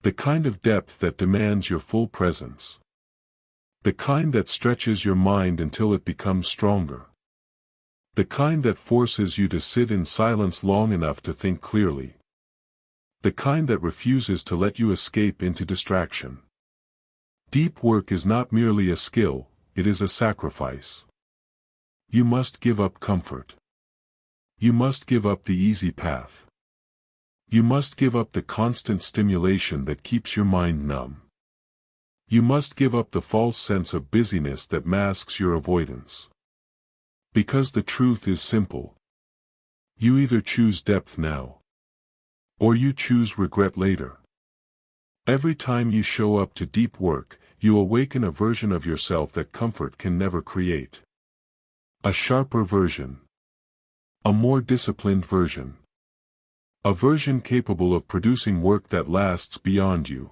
The kind of depth that demands your full presence. The kind that stretches your mind until it becomes stronger. The kind that forces you to sit in silence long enough to think clearly. The kind that refuses to let you escape into distraction. Deep work is not merely a skill, it is a sacrifice. You must give up comfort. You must give up the easy path. You must give up the constant stimulation that keeps your mind numb. You must give up the false sense of busyness that masks your avoidance. Because the truth is simple. You either choose depth now, or you choose regret later. Every time you show up to deep work, you awaken a version of yourself that comfort can never create. A sharper version. A more disciplined version. A version capable of producing work that lasts beyond you.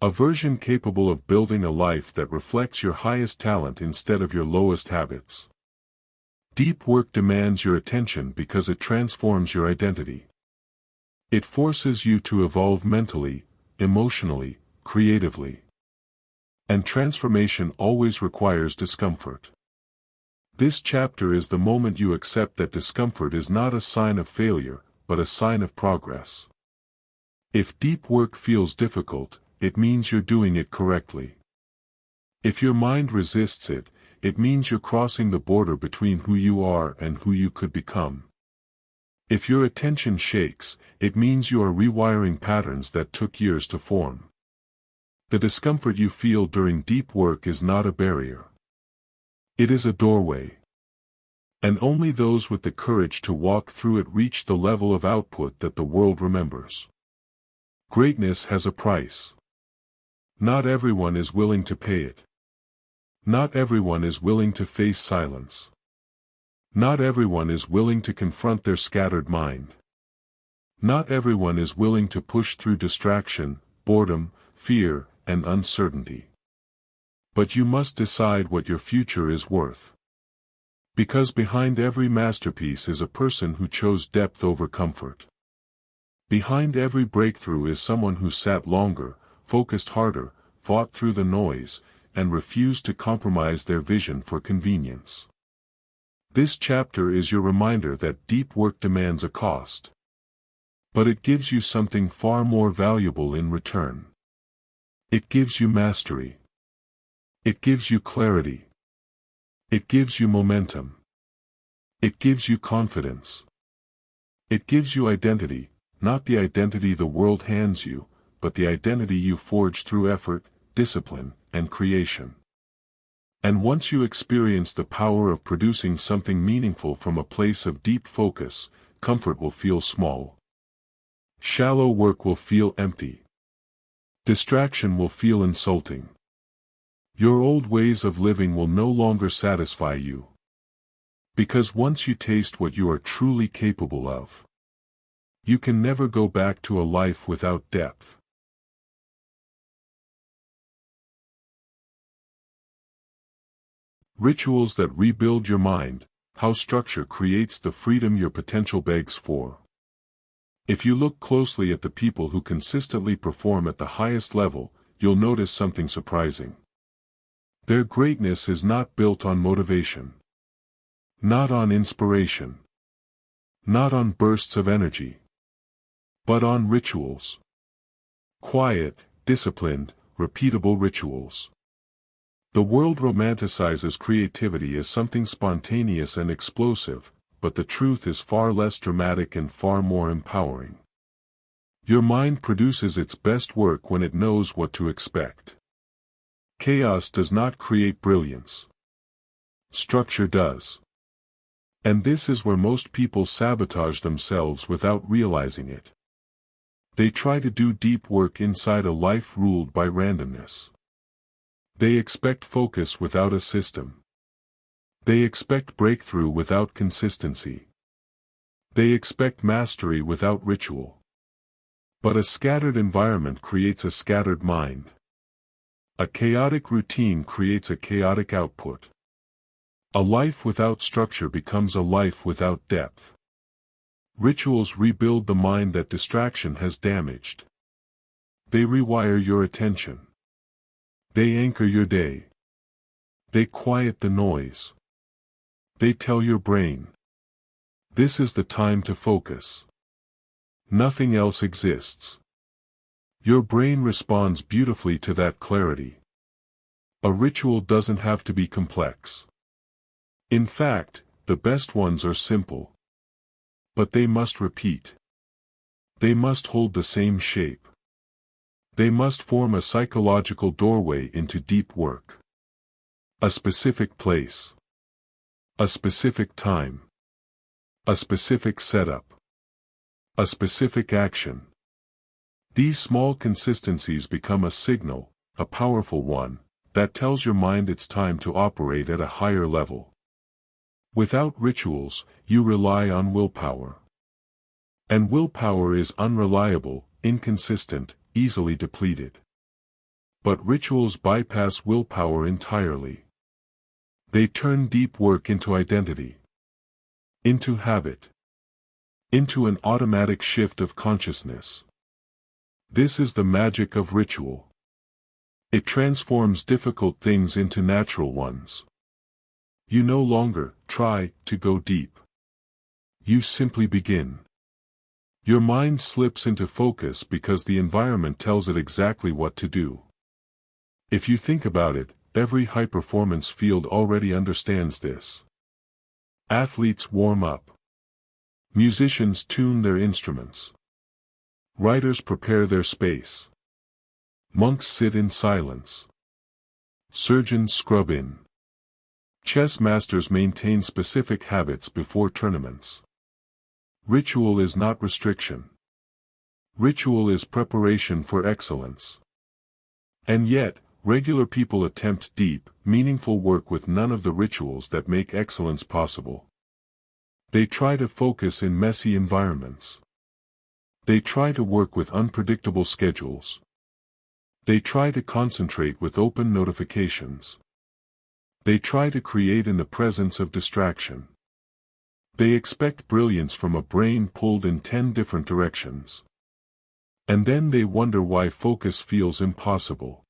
A version capable of building a life that reflects your highest talent instead of your lowest habits. Deep work demands your attention because it transforms your identity. It forces you to evolve mentally, emotionally, creatively. And transformation always requires discomfort. This chapter is the moment you accept that discomfort is not a sign of failure, but a sign of progress. If deep work feels difficult, it means you're doing it correctly. If your mind resists it, it means you're crossing the border between who you are and who you could become. If your attention shakes, it means you are rewiring patterns that took years to form. The discomfort you feel during deep work is not a barrier. It is a doorway. And only those with the courage to walk through it reach the level of output that the world remembers. Greatness has a price. Not everyone is willing to pay it. Not everyone is willing to face silence. Not everyone is willing to confront their scattered mind. Not everyone is willing to push through distraction, boredom, fear, and uncertainty. But you must decide what your future is worth. Because behind every masterpiece is a person who chose depth over comfort. Behind every breakthrough is someone who sat longer, focused harder, fought through the noise, and refused to compromise their vision for convenience. This chapter is your reminder that deep work demands a cost. But it gives you something far more valuable in return. It gives you mastery. It gives you clarity. It gives you momentum. It gives you confidence. It gives you identity, not the identity the world hands you, but the identity you forge through effort, discipline, and creation. And once you experience the power of producing something meaningful from a place of deep focus, comfort will feel small. Shallow work will feel empty. Distraction will feel insulting. Your old ways of living will no longer satisfy you. Because once you taste what you are truly capable of, you can never go back to a life without depth. Rituals that rebuild your mind, how structure creates the freedom your potential begs for. If you look closely at the people who consistently perform at the highest level, you'll notice something surprising. Their greatness is not built on motivation. Not on inspiration. Not on bursts of energy. But on rituals. Quiet, disciplined, repeatable rituals. The world romanticizes creativity as something spontaneous and explosive, but the truth is far less dramatic and far more empowering. Your mind produces its best work when it knows what to expect. Chaos does not create brilliance. Structure does. And this is where most people sabotage themselves without realizing it. They try to do deep work inside a life ruled by randomness. They expect focus without a system. They expect breakthrough without consistency. They expect mastery without ritual. But a scattered environment creates a scattered mind. A chaotic routine creates a chaotic output. A life without structure becomes a life without depth. Rituals rebuild the mind that distraction has damaged. They rewire your attention. They anchor your day. They quiet the noise. They tell your brain, this is the time to focus. Nothing else exists. Your brain responds beautifully to that clarity. A ritual doesn't have to be complex. In fact, the best ones are simple. But they must repeat. They must hold the same shape. They must form a psychological doorway into deep work. A specific place. A specific time. A specific setup. A specific action. These small consistencies become a signal, a powerful one, that tells your mind it's time to operate at a higher level. Without rituals, you rely on willpower. And willpower is unreliable, inconsistent, easily depleted. But rituals bypass willpower entirely. They turn deep work into identity. Into habit. Into an automatic shift of consciousness. This is the magic of ritual. It transforms difficult things into natural ones. You no longer try to go deep. You simply begin. Your mind slips into focus because the environment tells it exactly what to do. If you think about it, every high-performance field already understands this. Athletes warm up. Musicians tune their instruments. Writers prepare their space. Monks sit in silence. Surgeons scrub in. Chess masters maintain specific habits before tournaments. Ritual is not restriction. Ritual is preparation for excellence. And yet, regular people attempt deep, meaningful work with none of the rituals that make excellence possible. They try to focus in messy environments. They try to work with unpredictable schedules. They try to concentrate with open notifications. They try to create in the presence of distraction. They expect brilliance from a brain pulled in 10 different directions. And then they wonder why focus feels impossible.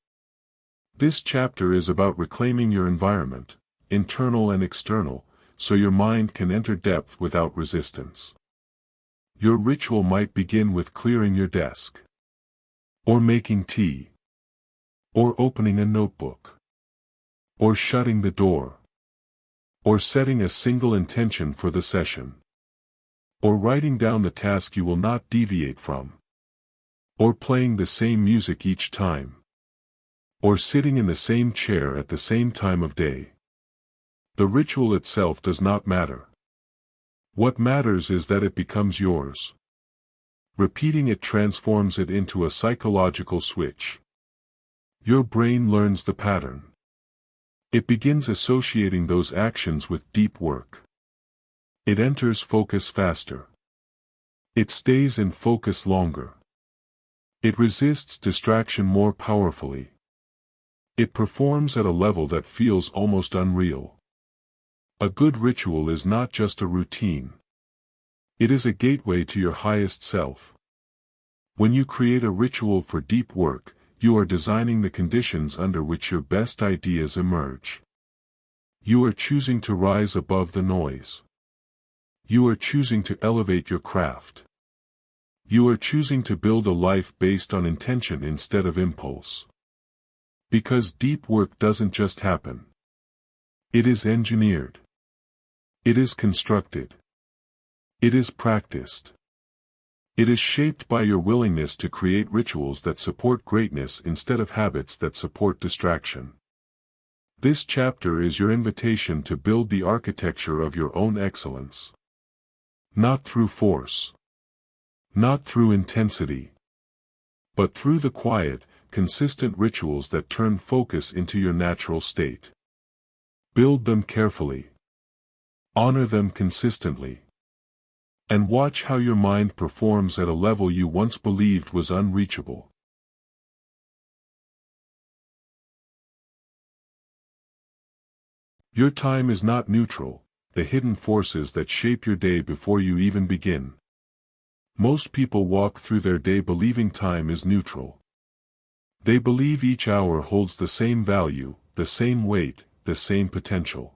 This chapter is about reclaiming your environment, internal and external, so your mind can enter depth without resistance. Your ritual might begin with clearing your desk. Or making tea. Or opening a notebook. Or shutting the door. Or setting a single intention for the session. Or writing down the task you will not deviate from. Or playing the same music each time. Or sitting in the same chair at the same time of day. The ritual itself does not matter. What matters is that it becomes yours. Repeating it transforms it into a psychological switch. Your brain learns the pattern. It begins associating those actions with deep work. It enters focus faster. It stays in focus longer. It resists distraction more powerfully. It performs at a level that feels almost unreal. A good ritual is not just a routine. It is a gateway to your highest self. When you create a ritual for deep work, you are designing the conditions under which your best ideas emerge. You are choosing to rise above the noise. You are choosing to elevate your craft. You are choosing to build a life based on intention instead of impulse. Because deep work doesn't just happen. It is engineered. It is constructed. It is practiced. It is shaped by your willingness to create rituals that support greatness instead of habits that support distraction. This chapter is your invitation to build the architecture of your own excellence. Not through force. Not through intensity. But through the quiet, consistent rituals that turn focus into your natural state. Build them carefully. Honor them consistently. And watch how your mind performs at a level you once believed was unreachable. Your time is not neutral, the hidden forces that shape your day before you even begin. Most people walk through their day believing time is neutral. They believe each hour holds the same value, the same weight, the same potential.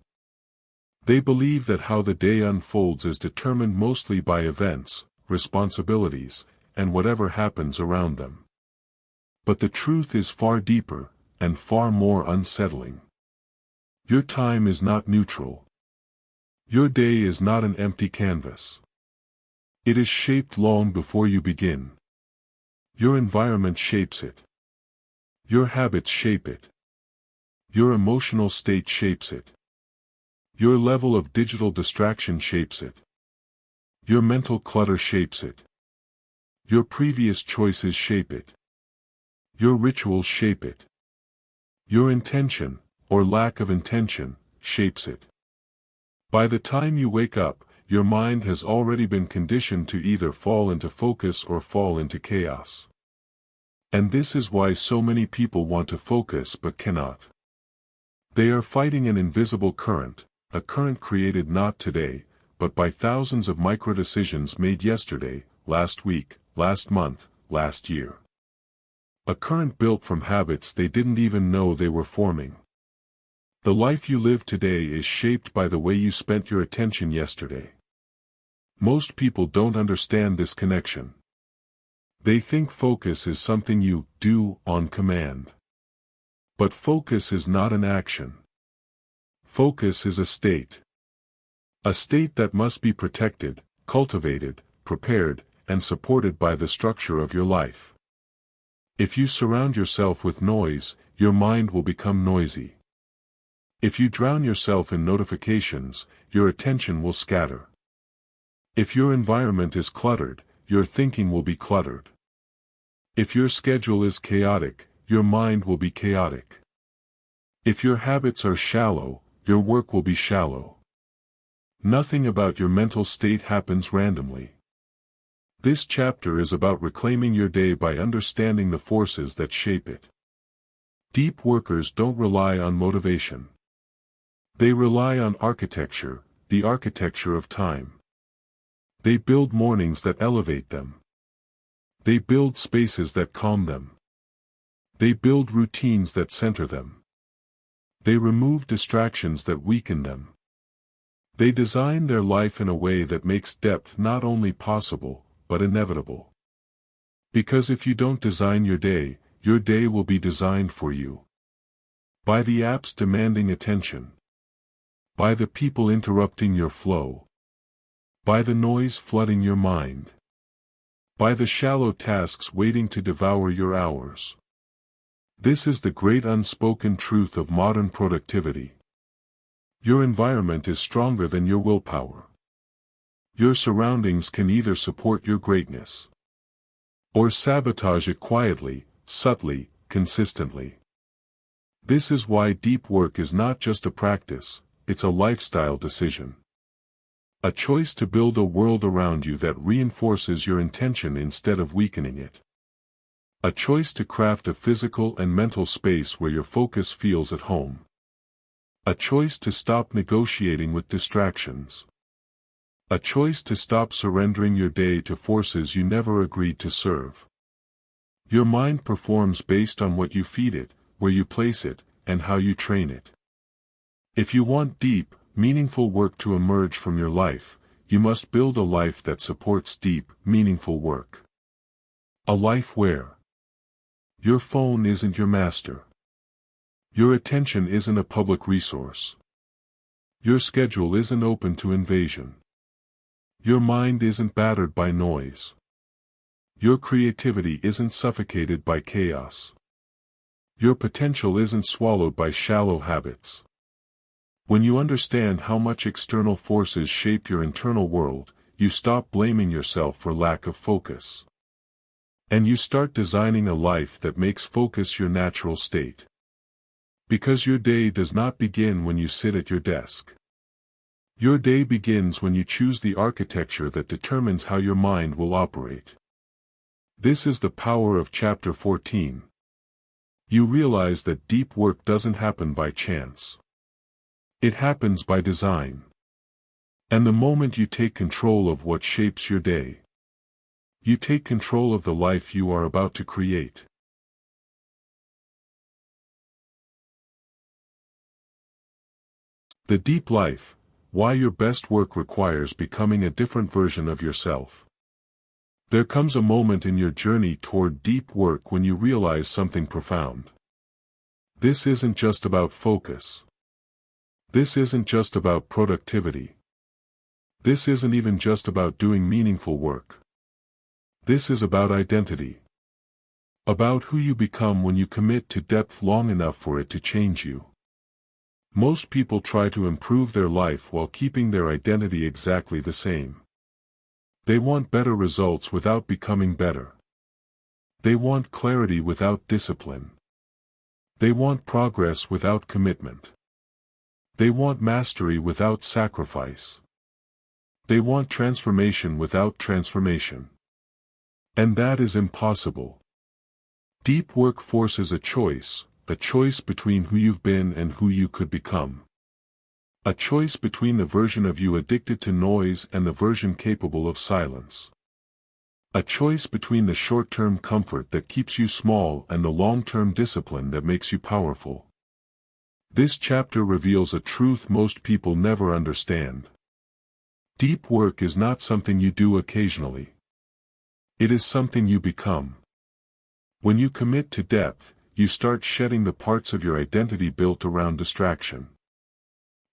They believe that how the day unfolds is determined mostly by events, responsibilities, and whatever happens around them. But the truth is far deeper, and far more unsettling. Your time is not neutral. Your day is not an empty canvas. It is shaped long before you begin. Your environment shapes it. Your habits shape it. Your emotional state shapes it. Your level of digital distraction shapes it. Your mental clutter shapes it. Your previous choices shape it. Your rituals shape it. Your intention, or lack of intention, shapes it. By the time you wake up, your mind has already been conditioned to either fall into focus or fall into chaos. And this is why so many people want to focus but cannot. They are fighting an invisible current, a current created not today, but by thousands of micro-decisions made yesterday, last week, last month, last year. A current built from habits they didn't even know they were forming. The life you live today is shaped by the way you spent your attention yesterday. Most people don't understand this connection. They think focus is something you do on command. But focus is not an action. Focus is a state. A state that must be protected, cultivated, prepared, and supported by the structure of your life. If you surround yourself with noise, your mind will become noisy. If you drown yourself in notifications, your attention will scatter. If your environment is cluttered, your thinking will be cluttered. If your schedule is chaotic, your mind will be chaotic. If your habits are shallow, your work will be shallow. Nothing about your mental state happens randomly. This chapter is about reclaiming your day by understanding the forces that shape it. Deep workers don't rely on motivation. They rely on architecture, the architecture of time. They build mornings that elevate them. They build spaces that calm them. They build routines that center them. They remove distractions that weaken them. They design their life in a way that makes depth not only possible, but inevitable. Because if you don't design your day will be designed for you. By the apps demanding attention. By the people interrupting your flow. By the noise flooding your mind. By the shallow tasks waiting to devour your hours. This is the great unspoken truth of modern productivity. Your environment is stronger than your willpower. Your surroundings can either support your greatness or sabotage it quietly, subtly, consistently. This is why deep work is not just a practice, it's a lifestyle decision. A choice to build a world around you that reinforces your intention instead of weakening it. A choice to craft a physical and mental space where your focus feels at home. A choice to stop negotiating with distractions. A choice to stop surrendering your day to forces you never agreed to serve. Your mind performs based on what you feed it, where you place it, and how you train it. If you want deep, meaningful work to emerge from your life, you must build a life that supports deep, meaningful work. A life where your phone isn't your master. Your attention isn't a public resource. Your schedule isn't open to invasion. Your mind isn't battered by noise. Your creativity isn't suffocated by chaos. Your potential isn't swallowed by shallow habits. When you understand how much external forces shape your internal world, you stop blaming yourself for lack of focus. And you start designing a life that makes focus your natural state. Because your day does not begin when you sit at your desk. Your day begins when you choose the architecture that determines how your mind will operate. This is the power of Chapter 14. You realize that deep work doesn't happen by chance. It happens by design. And the moment you take control of what shapes your day, you take control of the life you are about to create. The deep life, why your best work requires becoming a different version of yourself. There comes a moment in your journey toward deep work when you realize something profound. This isn't just about focus. This isn't just about productivity. This isn't even just about doing meaningful work. This is about identity. About who you become when you commit to depth long enough for it to change you. Most people try to improve their life while keeping their identity exactly the same. They want better results without becoming better. They want clarity without discipline. They want progress without commitment. They want mastery without sacrifice. They want transformation without transformation. And that is impossible. Deep work forces a choice between who you've been and who you could become. A choice between the version of you addicted to noise and the version capable of silence. A choice between the short-term comfort that keeps you small and the long-term discipline that makes you powerful. This chapter reveals a truth most people never understand. Deep work is not something you do occasionally. It is something you become. When you commit to depth, you start shedding the parts of your identity built around distraction.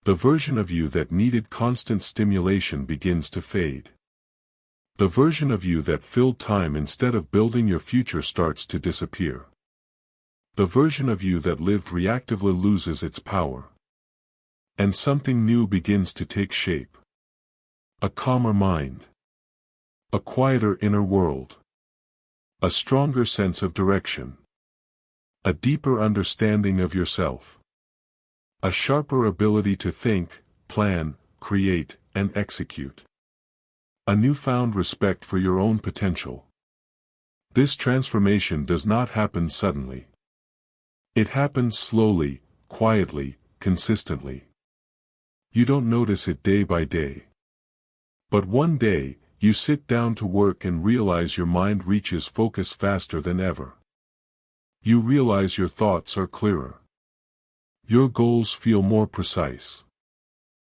The version of you that needed constant stimulation begins to fade. The version of you that filled time instead of building your future starts to disappear. The version of you that lived reactively loses its power. And something new begins to take shape. A calmer mind. A quieter inner world. A stronger sense of direction. A deeper understanding of yourself. A sharper ability to think, plan, create, and execute. A newfound respect for your own potential. This transformation does not happen suddenly. It happens slowly, quietly, consistently. You don't notice it day by day. But one day, you sit down to work and realize your mind reaches focus faster than ever. You realize your thoughts are clearer. Your goals feel more precise.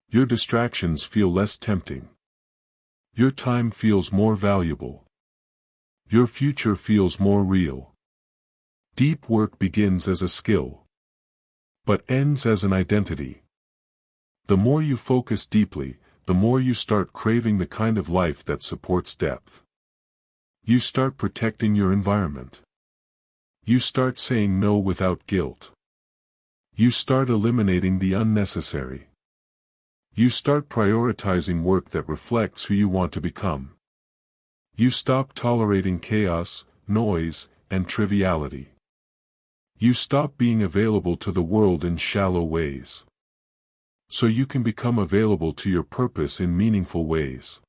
Your distractions feel less tempting. Your time feels more valuable. Your future feels more real. Deep work begins as a skill, but ends as an identity. The more you focus deeply, the more you start craving the kind of life that supports depth. You start protecting your environment. You start saying no without guilt. You start eliminating the unnecessary. You start prioritizing work that reflects who you want to become. You stop tolerating chaos, noise, and triviality. You stop being available to the world in shallow ways. So you can become available to your purpose in meaningful ways.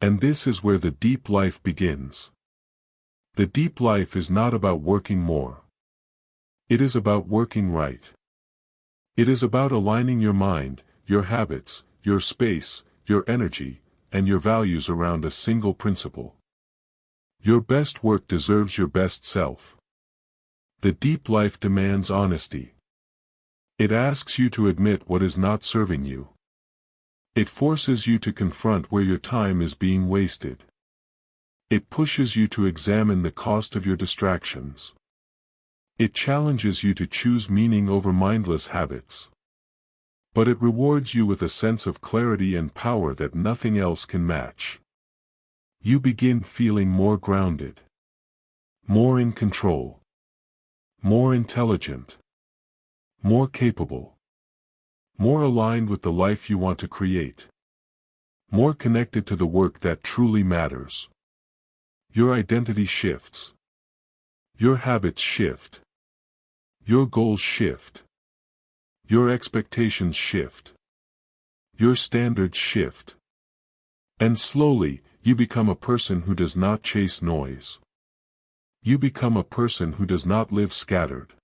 And this is where the deep life begins. The deep life is not about working more. It is about working right. It is about aligning your mind, your habits, your space, your energy, and your values around a single principle. Your best work deserves your best self. The deep life demands honesty. It asks you to admit what is not serving you. It forces you to confront where your time is being wasted. It pushes you to examine the cost of your distractions. It challenges you to choose meaning over mindless habits. But it rewards you with a sense of clarity and power that nothing else can match. You begin feeling more grounded. More in control. More intelligent. More capable. More aligned with the life you want to create. More connected to the work that truly matters. Your identity shifts. Your habits shift. Your goals shift. Your expectations shift. Your standards shift. And slowly, you become a person who does not chase noise. You become a person who does not live scattered.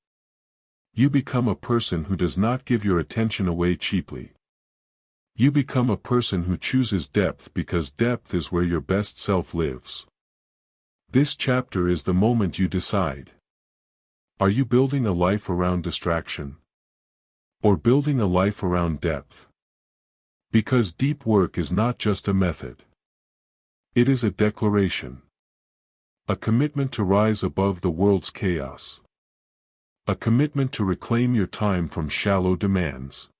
You become a person who does not give your attention away cheaply. You become a person who chooses depth because depth is where your best self lives. This chapter is the moment you decide. Are you building a life around distraction? or building a life around depth. Because deep work is not just a method. It is a declaration. A commitment to rise above the world's chaos. A commitment to reclaim your time from shallow demands.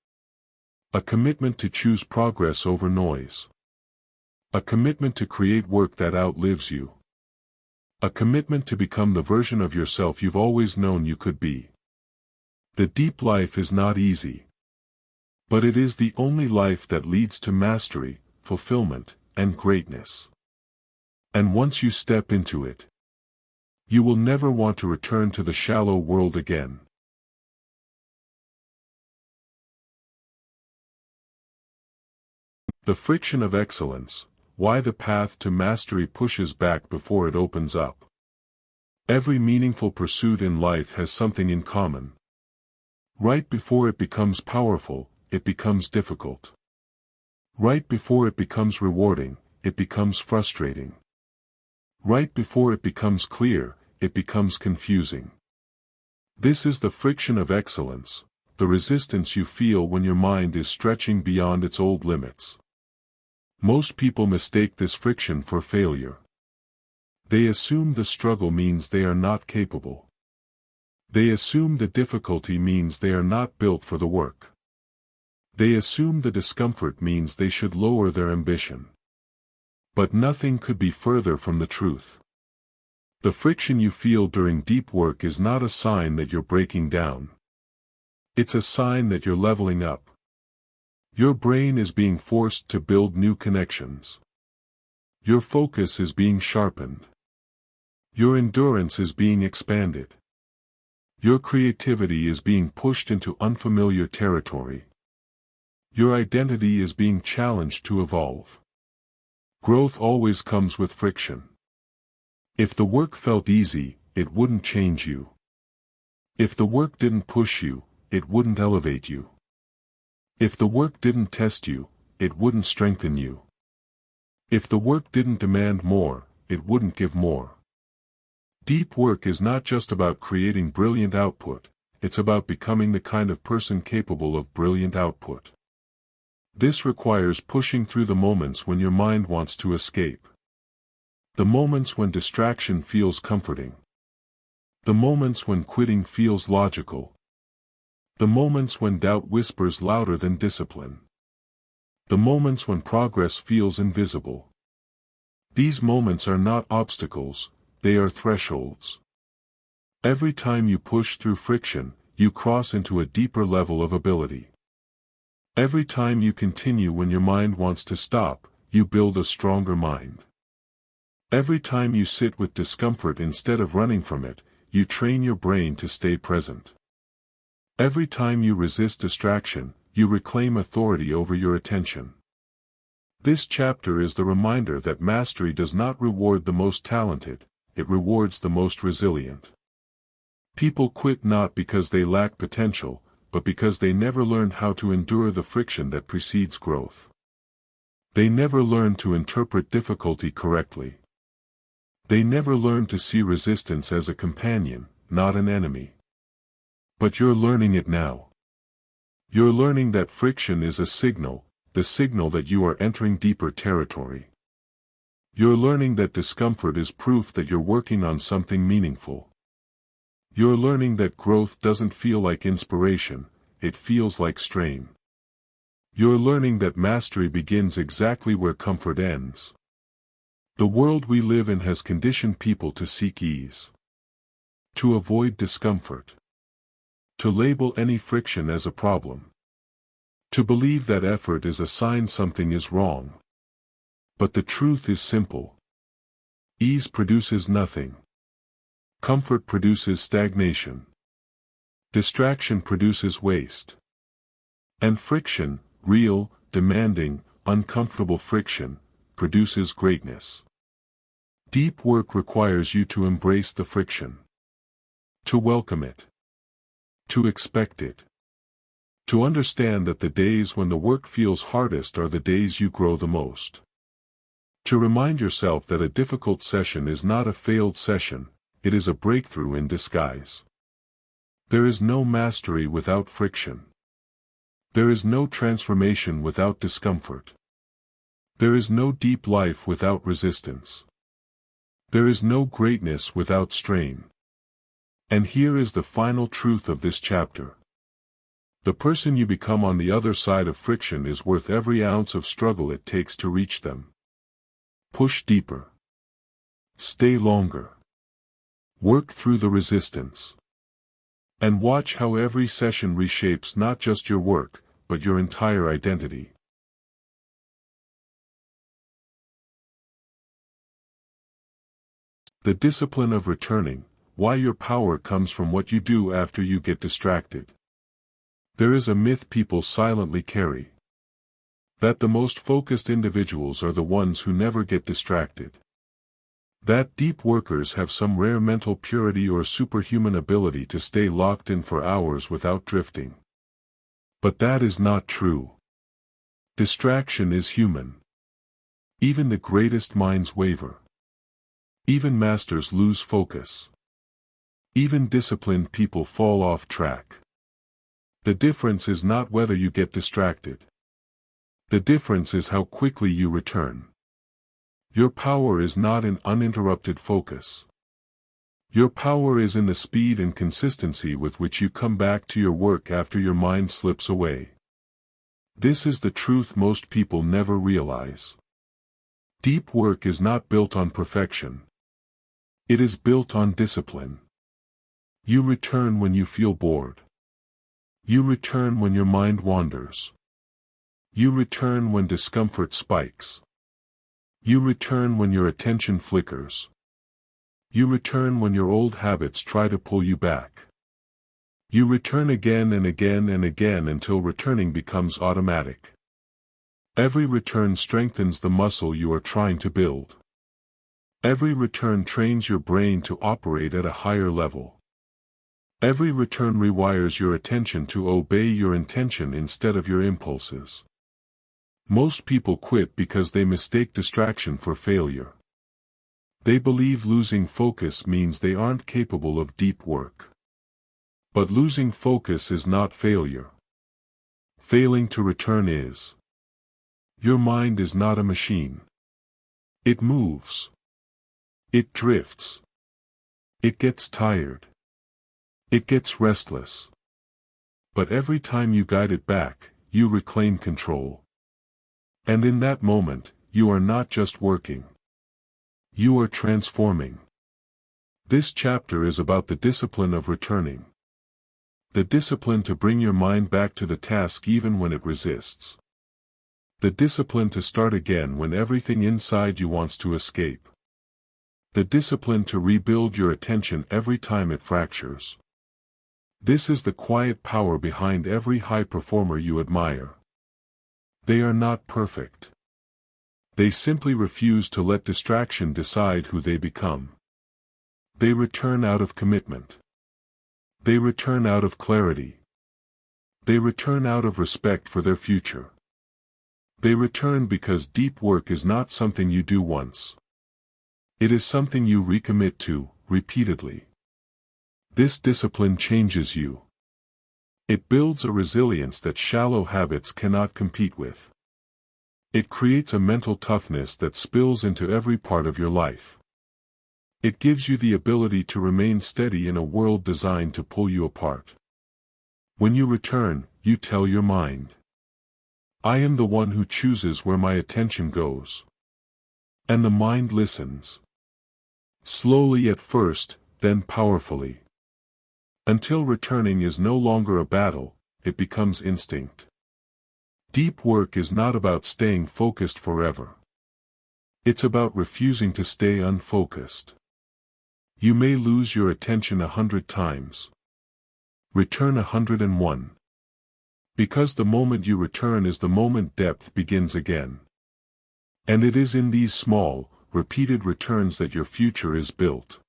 A commitment to choose progress over noise. A commitment to create work that outlives you. A commitment to become the version of yourself you've always known you could be. The deep life is not easy. But it is the only life that leads to mastery, fulfillment, and greatness. And once you step into it, you will never want to return to the shallow world again. The friction of excellence, why the path to mastery pushes back before it opens up. Every meaningful pursuit in life has something in common. Right before it becomes powerful, it becomes difficult. Right before it becomes rewarding, it becomes frustrating. Right before it becomes clear, it becomes confusing. This is the friction of excellence, the resistance you feel when your mind is stretching beyond its old limits. Most people mistake this friction for failure. They assume the struggle means they are not capable. They assume the difficulty means they are not built for the work. They assume the discomfort means they should lower their ambition. But nothing could be further from the truth. The friction you feel during deep work is not a sign that you're breaking down. It's a sign that you're leveling up. Your brain is being forced to build new connections. Your focus is being sharpened. Your endurance is being expanded. Your creativity is being pushed into unfamiliar territory. Your identity is being challenged to evolve. Growth always comes with friction. If the work felt easy, it wouldn't change you. If the work didn't push you, it wouldn't elevate you. If the work didn't test you, it wouldn't strengthen you. If the work didn't demand more, it wouldn't give more. Deep work is not just about creating brilliant output, it's about becoming the kind of person capable of brilliant output. This requires pushing through the moments when your mind wants to escape. The moments when distraction feels comforting. The moments when quitting feels logical. The moments when doubt whispers louder than discipline. The moments when progress feels invisible. These moments are not obstacles, they are thresholds. Every time you push through friction, you cross into a deeper level of ability. Every time you continue when your mind wants to stop, you build a stronger mind. Every time you sit with discomfort instead of running from it, you train your brain to stay present. Every time you resist distraction, you reclaim authority over your attention. This chapter is the reminder that mastery does not reward the most talented, it rewards the most resilient. People quit not because they lack potential, but because they never learned how to endure the friction that precedes growth. They never learned to interpret difficulty correctly. They never learned to see resistance as a companion, not an enemy. But you're learning it now. You're learning that friction is a signal, the signal that you are entering deeper territory. You're learning that discomfort is proof that you're working on something meaningful. You're learning that growth doesn't feel like inspiration, it feels like strain. You're learning that mastery begins exactly where comfort ends. The world we live in has conditioned people to seek ease. To avoid discomfort. To label any friction as a problem. To believe that effort is a sign something is wrong. But the truth is simple. Ease produces nothing. Comfort produces stagnation. Distraction produces waste. And friction, real, demanding, uncomfortable friction, produces greatness. Deep work requires you to embrace the friction. To welcome it. To expect it. To understand that the days when the work feels hardest are the days you grow the most. To remind yourself that a difficult session is not a failed session, it is a breakthrough in disguise. There is no mastery without friction. There is no transformation without discomfort. There is no deep life without resistance. There is no greatness without strain. And here is the final truth of this chapter. The person you become on the other side of friction is worth every ounce of struggle it takes to reach them. Push deeper. Stay longer. Work through the resistance. And watch how every session reshapes not just your work, but your entire identity. The discipline of returning, why your power comes from what you do after you get distracted. There is a myth people silently carry. That the most focused individuals are the ones who never get distracted. That deep workers have some rare mental purity or superhuman ability to stay locked in for hours without drifting. But that is not true. Distraction is human. Even the greatest minds waver. Even masters lose focus. Even disciplined people fall off track. The difference is not whether you get distracted. The difference is how quickly you return. Your power is not in uninterrupted focus. Your power is in the speed and consistency with which you come back to your work after your mind slips away. This is the truth most people never realize. Deep work is not built on perfection. It is built on discipline. You return when you feel bored. You return when your mind wanders. You return when discomfort spikes. You return when your attention flickers. You return when your old habits try to pull you back. You return again and again and again until returning becomes automatic. Every return strengthens the muscle you are trying to build. Every return trains your brain to operate at a higher level. Every return rewires your attention to obey your intention instead of your impulses. Most people quit because they mistake distraction for failure. They believe losing focus means they aren't capable of deep work. But losing focus is not failure. Failing to return is. Your mind is not a machine. It moves. It drifts. It gets tired. It gets restless. But every time you guide it back, you reclaim control. And in that moment, you are not just working. You are transforming. This chapter is about the discipline of returning. The discipline to bring your mind back to the task even when it resists. The discipline to start again when everything inside you wants to escape. The discipline to rebuild your attention every time it fractures. This is the quiet power behind every high performer you admire. They are not perfect. They simply refuse to let distraction decide who they become. They return out of commitment. They return out of clarity. They return out of respect for their future. They return because deep work is not something you do once. It is something you recommit to, repeatedly. This discipline changes you. It builds a resilience that shallow habits cannot compete with. It creates a mental toughness that spills into every part of your life. It gives you the ability to remain steady in a world designed to pull you apart. When you return, you tell your mind, I am the one who chooses where my attention goes. And the mind listens. Slowly at first, then powerfully. Until returning is no longer a battle, it becomes instinct. Deep work is not about staying focused forever. It's about refusing to stay unfocused. You may lose your attention 100 times. Return 101. Because the moment you return is the moment depth begins again. And it is in these small, repeated returns that your future is built.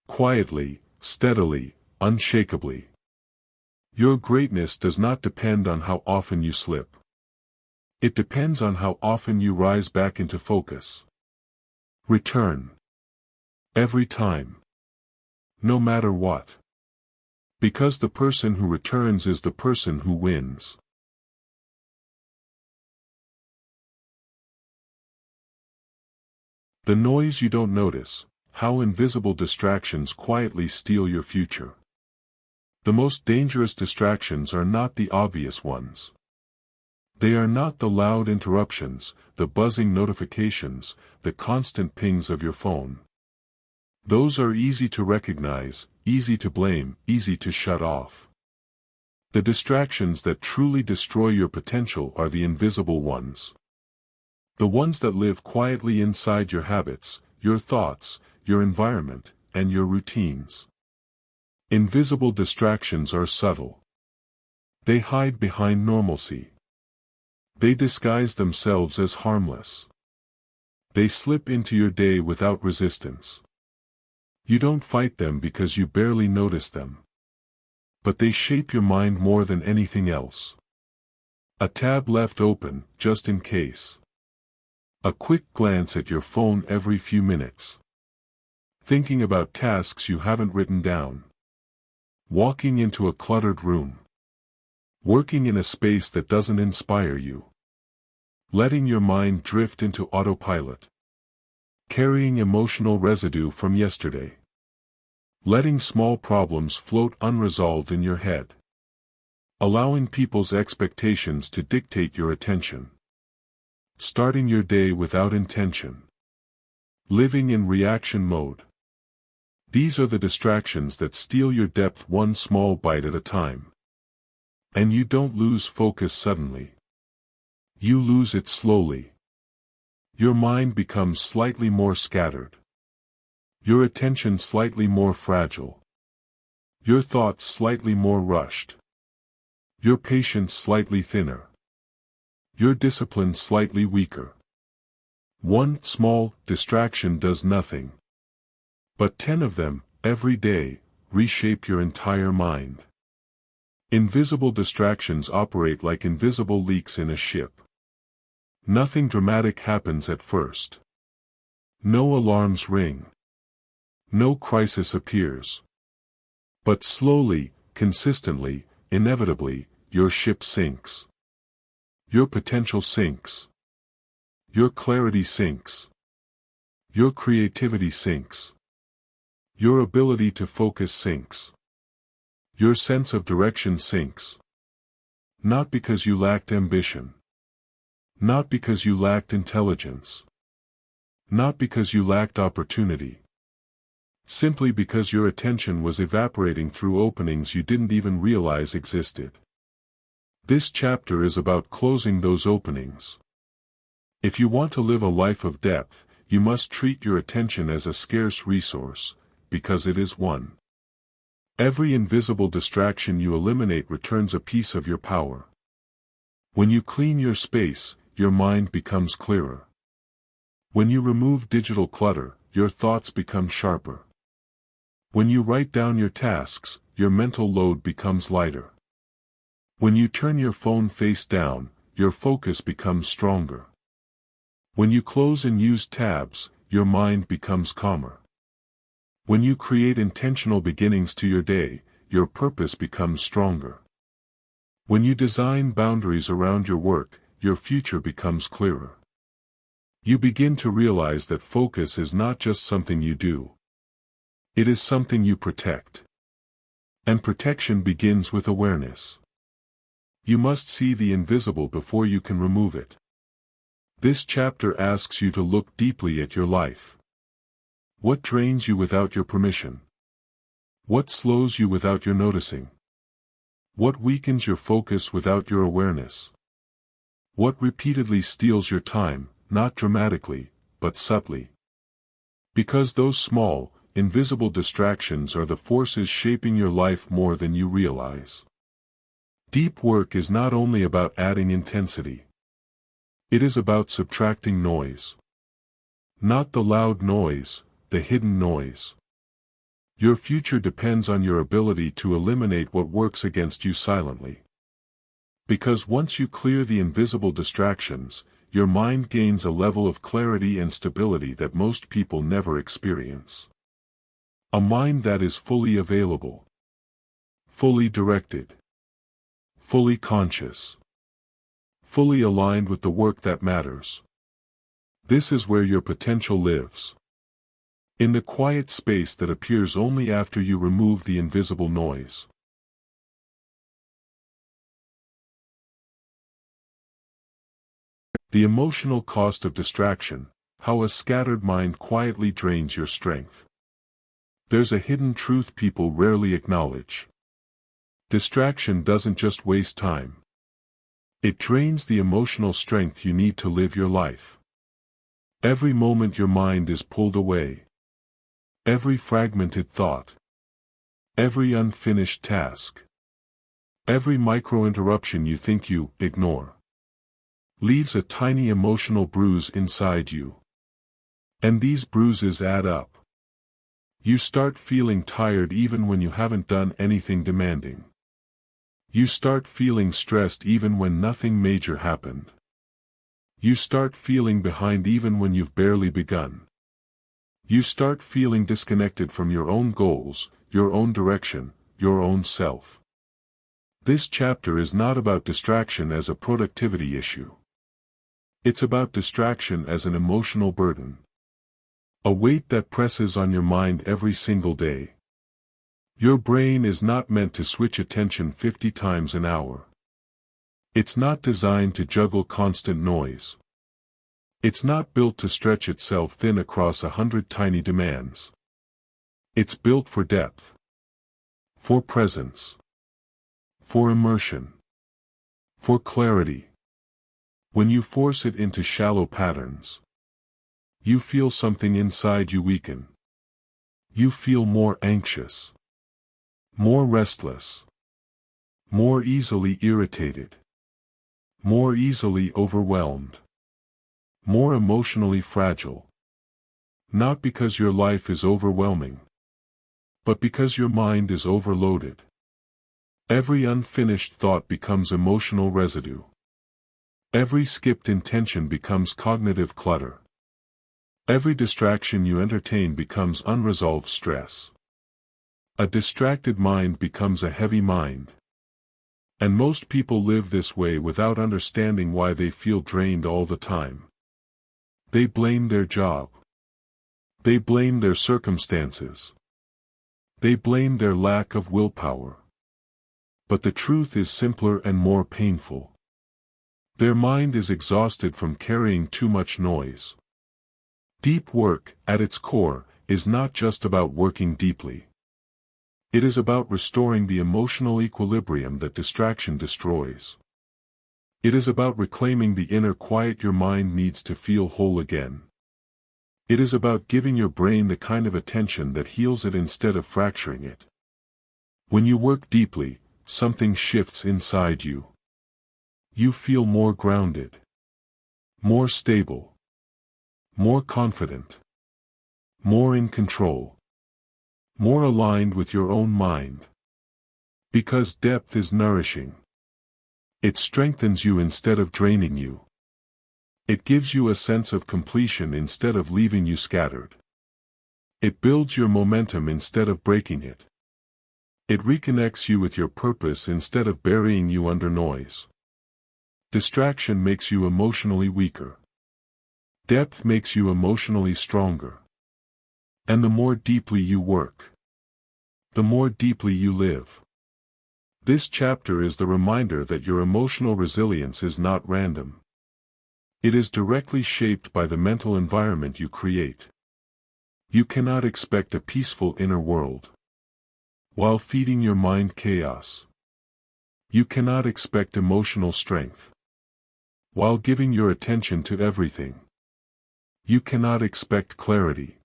Quietly, steadily, unshakably. Your greatness does not depend on how often you slip. It depends on how often you rise back into focus. Return. Every time. No matter what. Because the person who returns is the person who wins. The noise you don't notice, how invisible distractions quietly steal your future. The most dangerous distractions are not the obvious ones. They are not the loud interruptions, the buzzing notifications, the constant pings of your phone. Those are easy to recognize, easy to blame, easy to shut off. The distractions that truly destroy your potential are the invisible ones. The ones that live quietly inside your habits, your thoughts, your environment, and your routines. Invisible distractions are subtle. They hide behind normalcy. They disguise themselves as harmless. They slip into your day without resistance. You don't fight them because you barely notice them. But they shape your mind more than anything else. A tab left open, just in case. A quick glance at your phone every few minutes. Thinking about tasks you haven't written down. Walking into a cluttered room. Working in a space that doesn't inspire you. Letting your mind drift into autopilot. Carrying emotional residue from yesterday. Letting small problems float unresolved in your head. Allowing people's expectations to dictate your attention. Starting your day without intention. Living in reaction mode. These are the distractions that steal your depth one small bite at a time. And you don't lose focus suddenly. You lose it slowly. Your mind becomes slightly more scattered. Your attention slightly more fragile. Your thoughts slightly more rushed. Your patience slightly thinner. Your discipline slightly weaker. One small distraction does nothing. But 10 of them, every day, reshape your entire mind. Invisible distractions operate like invisible leaks in a ship. Nothing dramatic happens at first. No alarms ring. No crisis appears. But slowly, consistently, inevitably, your ship sinks. Your potential sinks. Your clarity sinks. Your creativity sinks. Your ability to focus sinks. Your sense of direction sinks. Not because you lacked ambition. Not because you lacked intelligence. Not because you lacked opportunity. Simply because your attention was evaporating through openings you didn't even realize existed. This chapter is about closing those openings. If you want to live a life of depth, you must treat your attention as a scarce resource, because it is one. Every invisible distraction you eliminate returns a piece of your power. When you clean your space, your mind becomes clearer. When you remove digital clutter, your thoughts become sharper. When you write down your tasks, your mental load becomes lighter. When you turn your phone face down, your focus becomes stronger. When you close and use tabs, your mind becomes calmer. When you create intentional beginnings to your day, your purpose becomes stronger. When you design boundaries around your work, your future becomes clearer. You begin to realize that focus is not just something you do. It is something you protect. And protection begins with awareness. You must see the invisible before you can remove it. This chapter asks you to look deeply at your life. What drains you without your permission? What slows you without your noticing? What weakens your focus without your awareness? What repeatedly steals your time, not dramatically, but subtly? Because those small, invisible distractions are the forces shaping your life more than you realize. Deep work is not only about adding intensity. It is about subtracting noise. Not the loud noise, the hidden noise. Your future depends on your ability to eliminate what works against you silently. Because once you clear the invisible distractions, your mind gains a level of clarity and stability that most people never experience. A mind that is fully available. Fully directed. Fully conscious. Fully aligned with the work that matters. This is where your potential lives. In the quiet space that appears only after you remove the invisible noise. The emotional cost of distraction, how a scattered mind quietly drains your strength. There's a hidden truth people rarely acknowledge. Distraction doesn't just waste time. It drains the emotional strength you need to live your life. Every moment your mind is pulled away. Every fragmented thought. Every unfinished task. Every micro-interruption you think you ignore. Leaves a tiny emotional bruise inside you. And these bruises add up. You start feeling tired even when you haven't done anything demanding. You start feeling stressed even when nothing major happened. You start feeling behind even when you've barely begun. You start feeling disconnected from your own goals, your own direction, your own self. This chapter is not about distraction as a productivity issue. It's about distraction as an emotional burden. A weight that presses on your mind every single day. Your brain is not meant to switch attention 50 times an hour. It's not designed to juggle constant noise. It's not built to stretch itself thin across 100 tiny demands. It's built for depth. For presence. For immersion. For clarity. When you force it into shallow patterns, you feel something inside you weaken. You feel more anxious. More restless. More easily irritated. More easily overwhelmed. More emotionally fragile. Not because your life is overwhelming, but because your mind is overloaded. Every unfinished thought becomes emotional residue. Every skipped intention becomes cognitive clutter. Every distraction you entertain becomes unresolved stress. A distracted mind becomes a heavy mind. And most people live this way without understanding why they feel drained all the time. They blame their job. They blame their circumstances. They blame their lack of willpower. But the truth is simpler and more painful. Their mind is exhausted from carrying too much noise. Deep work, at its core, is not just about working deeply. It is about restoring the emotional equilibrium that distraction destroys. It is about reclaiming the inner quiet your mind needs to feel whole again. It is about giving your brain the kind of attention that heals it instead of fracturing it. When you work deeply, something shifts inside you. You feel more grounded. More stable. More confident. More in control. More aligned with your own mind. Because depth is nourishing. It strengthens you instead of draining you. It gives you a sense of completion instead of leaving you scattered. It builds your momentum instead of breaking it. It reconnects you with your purpose instead of burying you under noise. Distraction makes you emotionally weaker. Depth makes you emotionally stronger. And the more deeply you work, the more deeply you live. This chapter is the reminder that your emotional resilience is not random. It is directly shaped by the mental environment you create. You cannot expect a peaceful inner world while feeding your mind chaos. You cannot expect emotional strength while giving your attention to everything. You cannot expect clarity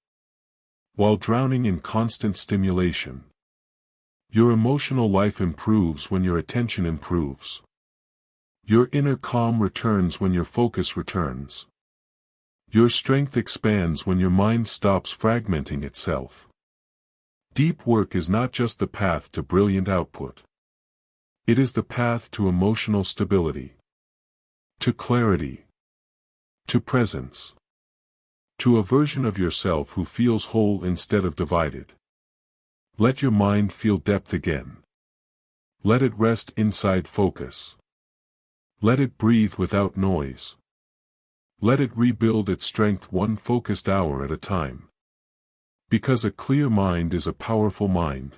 while drowning in constant stimulation. Your emotional life improves when your attention improves. Your inner calm returns when your focus returns. Your strength expands when your mind stops fragmenting itself. Deep work is not just the path to brilliant output. It is the path to emotional stability. To clarity. To presence. To a version of yourself who feels whole instead of divided. Let your mind feel depth again. Let it rest inside focus. Let it breathe without noise. Let it rebuild its strength one focused hour at a time. Because a clear mind is a powerful mind.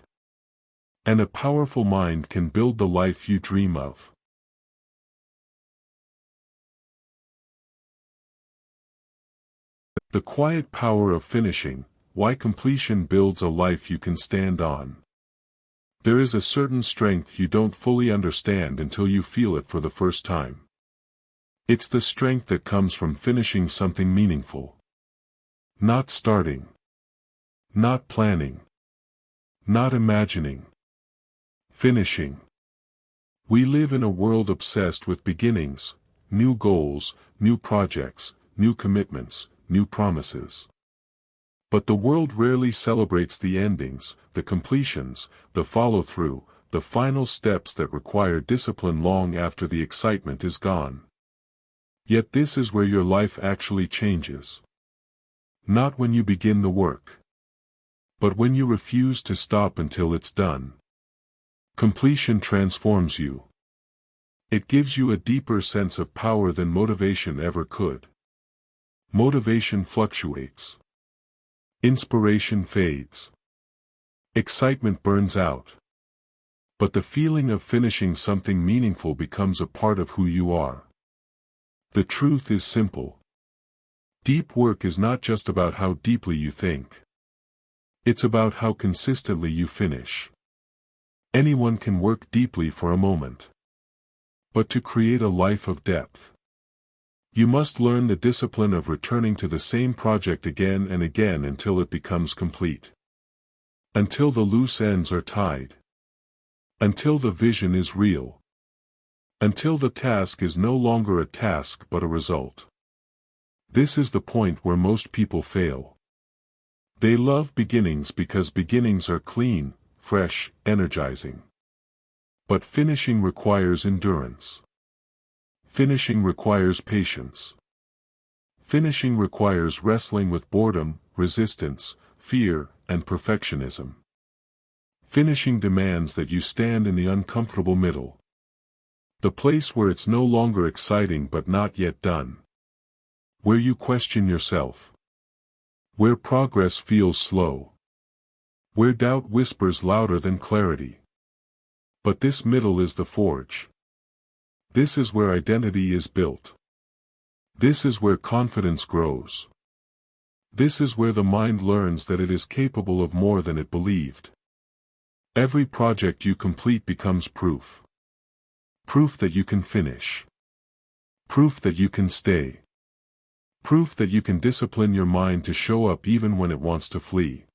And a powerful mind can build the life you dream of. The quiet power of finishing, why completion builds a life you can stand on. There is a certain strength you don't fully understand until you feel it for the first time. It's the strength that comes from finishing something meaningful. Not starting. Not planning. Not imagining. Finishing. We live in a world obsessed with beginnings, new goals, new projects, new commitments, new promises. But the world rarely celebrates the endings, the completions, the follow-through, the final steps that require discipline long after the excitement is gone. Yet this is where your life actually changes. Not when you begin the work, but when you refuse to stop until it's done. Completion transforms you. It gives you a deeper sense of power than motivation ever could. Motivation fluctuates. Inspiration fades. Excitement burns out. But the feeling of finishing something meaningful becomes a part of who you are. The truth is simple. Deep work is not just about how deeply you think. It's about how consistently you finish. Anyone can work deeply for a moment. But to create a life of depth, you must learn the discipline of returning to the same project again and again until it becomes complete. Until the loose ends are tied. Until the vision is real. Until the task is no longer a task but a result. This is the point where most people fail. They love beginnings because beginnings are clean, fresh, energizing. But finishing requires endurance. Finishing requires patience. Finishing requires wrestling with boredom, resistance, fear, and perfectionism. Finishing demands that you stand in the uncomfortable middle. The place where it's no longer exciting but not yet done. Where you question yourself. Where progress feels slow. Where doubt whispers louder than clarity. But this middle is the forge. This is where identity is built. This is where confidence grows. This is where the mind learns that it is capable of more than it believed. Every project you complete becomes proof. Proof that you can finish. Proof that you can stay. Proof that you can discipline your mind to show up even when it wants to flee.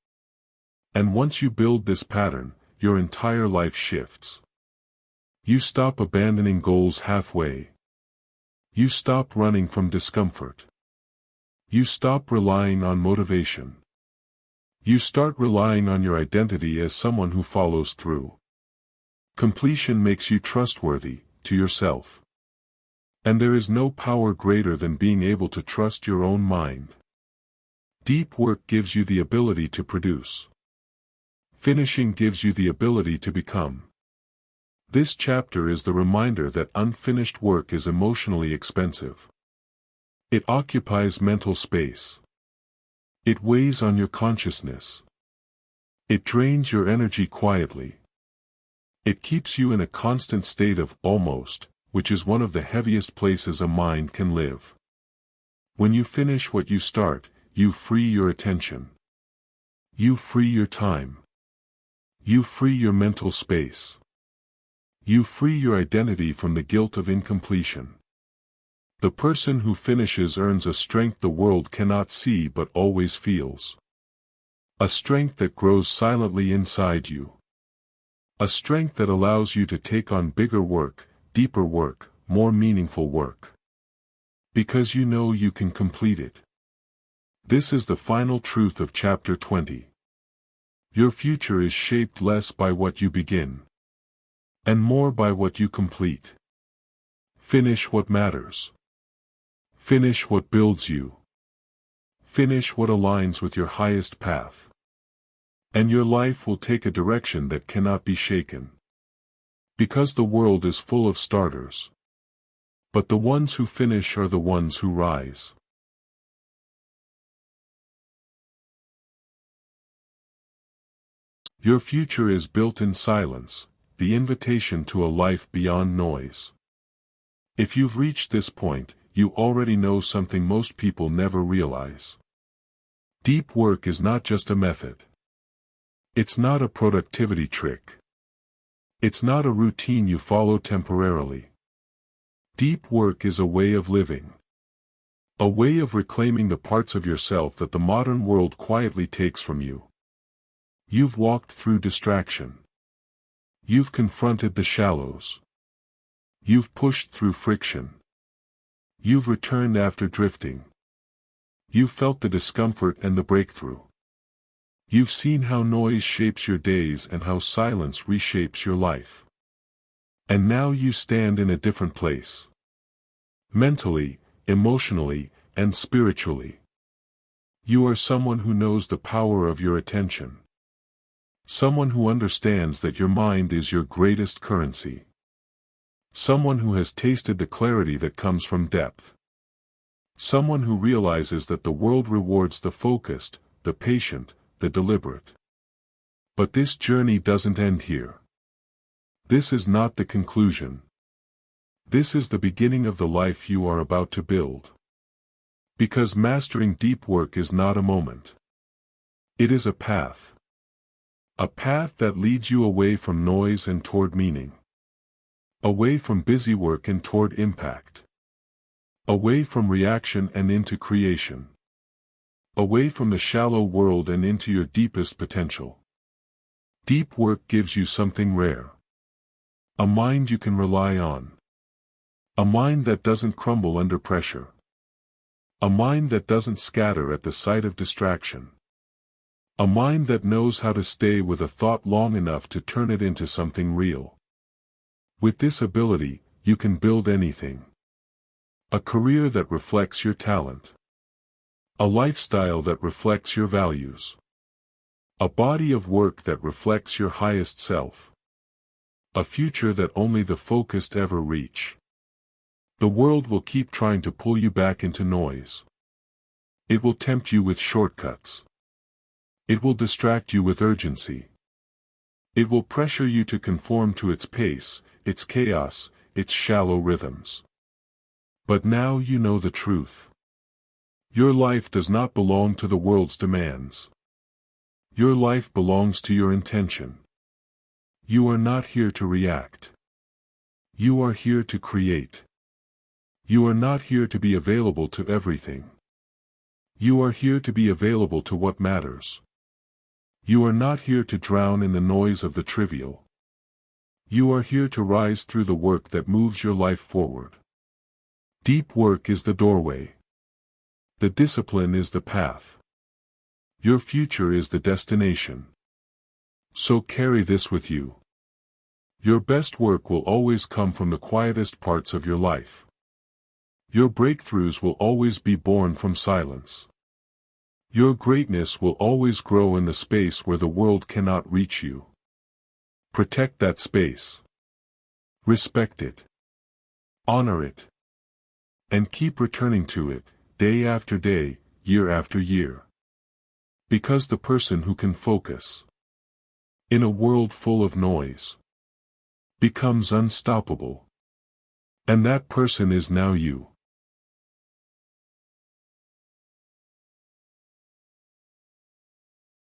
And once you build this pattern, your entire life shifts. You stop abandoning goals halfway. You stop running from discomfort. You stop relying on motivation. You start relying on your identity as someone who follows through. Completion makes you trustworthy to yourself. And there is no power greater than being able to trust your own mind. Deep work gives you the ability to produce. Finishing gives you the ability to become. This chapter is the reminder that unfinished work is emotionally expensive. It occupies mental space. It weighs on your consciousness. It drains your energy quietly. It keeps you in a constant state of almost, which is one of the heaviest places a mind can live. When you finish what you start, you free your attention. You free your time. You free your mental space. You free your identity from the guilt of incompletion. The person who finishes earns a strength the world cannot see but always feels. A strength that grows silently inside you. A strength that allows you to take on bigger work, deeper work, more meaningful work. Because you know you can complete it. This is the final truth of chapter 20. Your future is shaped less by what you begin, and more by what you complete. Finish what matters. Finish what builds you. Finish what aligns with your highest path. And your life will take a direction that cannot be shaken. Because the world is full of starters. But the ones who finish are the ones who rise. Your future is built in silence, the invitation to a life beyond noise. If you've reached this point, you already know something most people never realize. Deep work is not just a method. It's not a productivity trick. It's not a routine you follow temporarily. Deep work is a way of living. A way of reclaiming the parts of yourself that the modern world quietly takes from you. You've walked through distraction. You've confronted the shallows. You've pushed through friction. You've returned after drifting. You've felt the discomfort and the breakthrough. You've seen how noise shapes your days and how silence reshapes your life. And now you stand in a different place. Mentally, emotionally, and spiritually. You are someone who knows the power of your attention. Someone who understands that your mind is your greatest currency. Someone who has tasted the clarity that comes from depth. Someone who realizes that the world rewards the focused, the patient, the deliberate. But this journey doesn't end here. This is not the conclusion. This is the beginning of the life you are about to build. Because mastering deep work is not a moment. It is a path. A path that leads you away from noise and toward meaning. Away from busy work and toward impact. Away from reaction and into creation. Away from the shallow world and into your deepest potential. Deep work gives you something rare. A mind you can rely on. A mind that doesn't crumble under pressure. A mind that doesn't scatter at the sight of distraction. A mind that knows how to stay with a thought long enough to turn it into something real. With this ability, you can build anything. A career that reflects your talent. A lifestyle that reflects your values. A body of work that reflects your highest self. A future that only the focused ever reach. The world will keep trying to pull you back into noise. It will tempt you with shortcuts. It will distract you with urgency. It will pressure you to conform to its pace, its chaos, its shallow rhythms. But now you know the truth. Your life does not belong to the world's demands. Your life belongs to your intention. You are not here to react. You are here to create. You are not here to be available to everything. You are here to be available to what matters. You are not here to drown in the noise of the trivial. You are here to rise through the work that moves your life forward. Deep work is the doorway. The discipline is the path. Your future is the destination. So carry this with you. Your best work will always come from the quietest parts of your life. Your breakthroughs will always be born from silence. Your greatness will always grow in the space where the world cannot reach you. Protect that space. Respect it. Honor it. And keep returning to it, day after day, year after year. Because the person who can focus in a world full of noise becomes unstoppable. And that person is now you.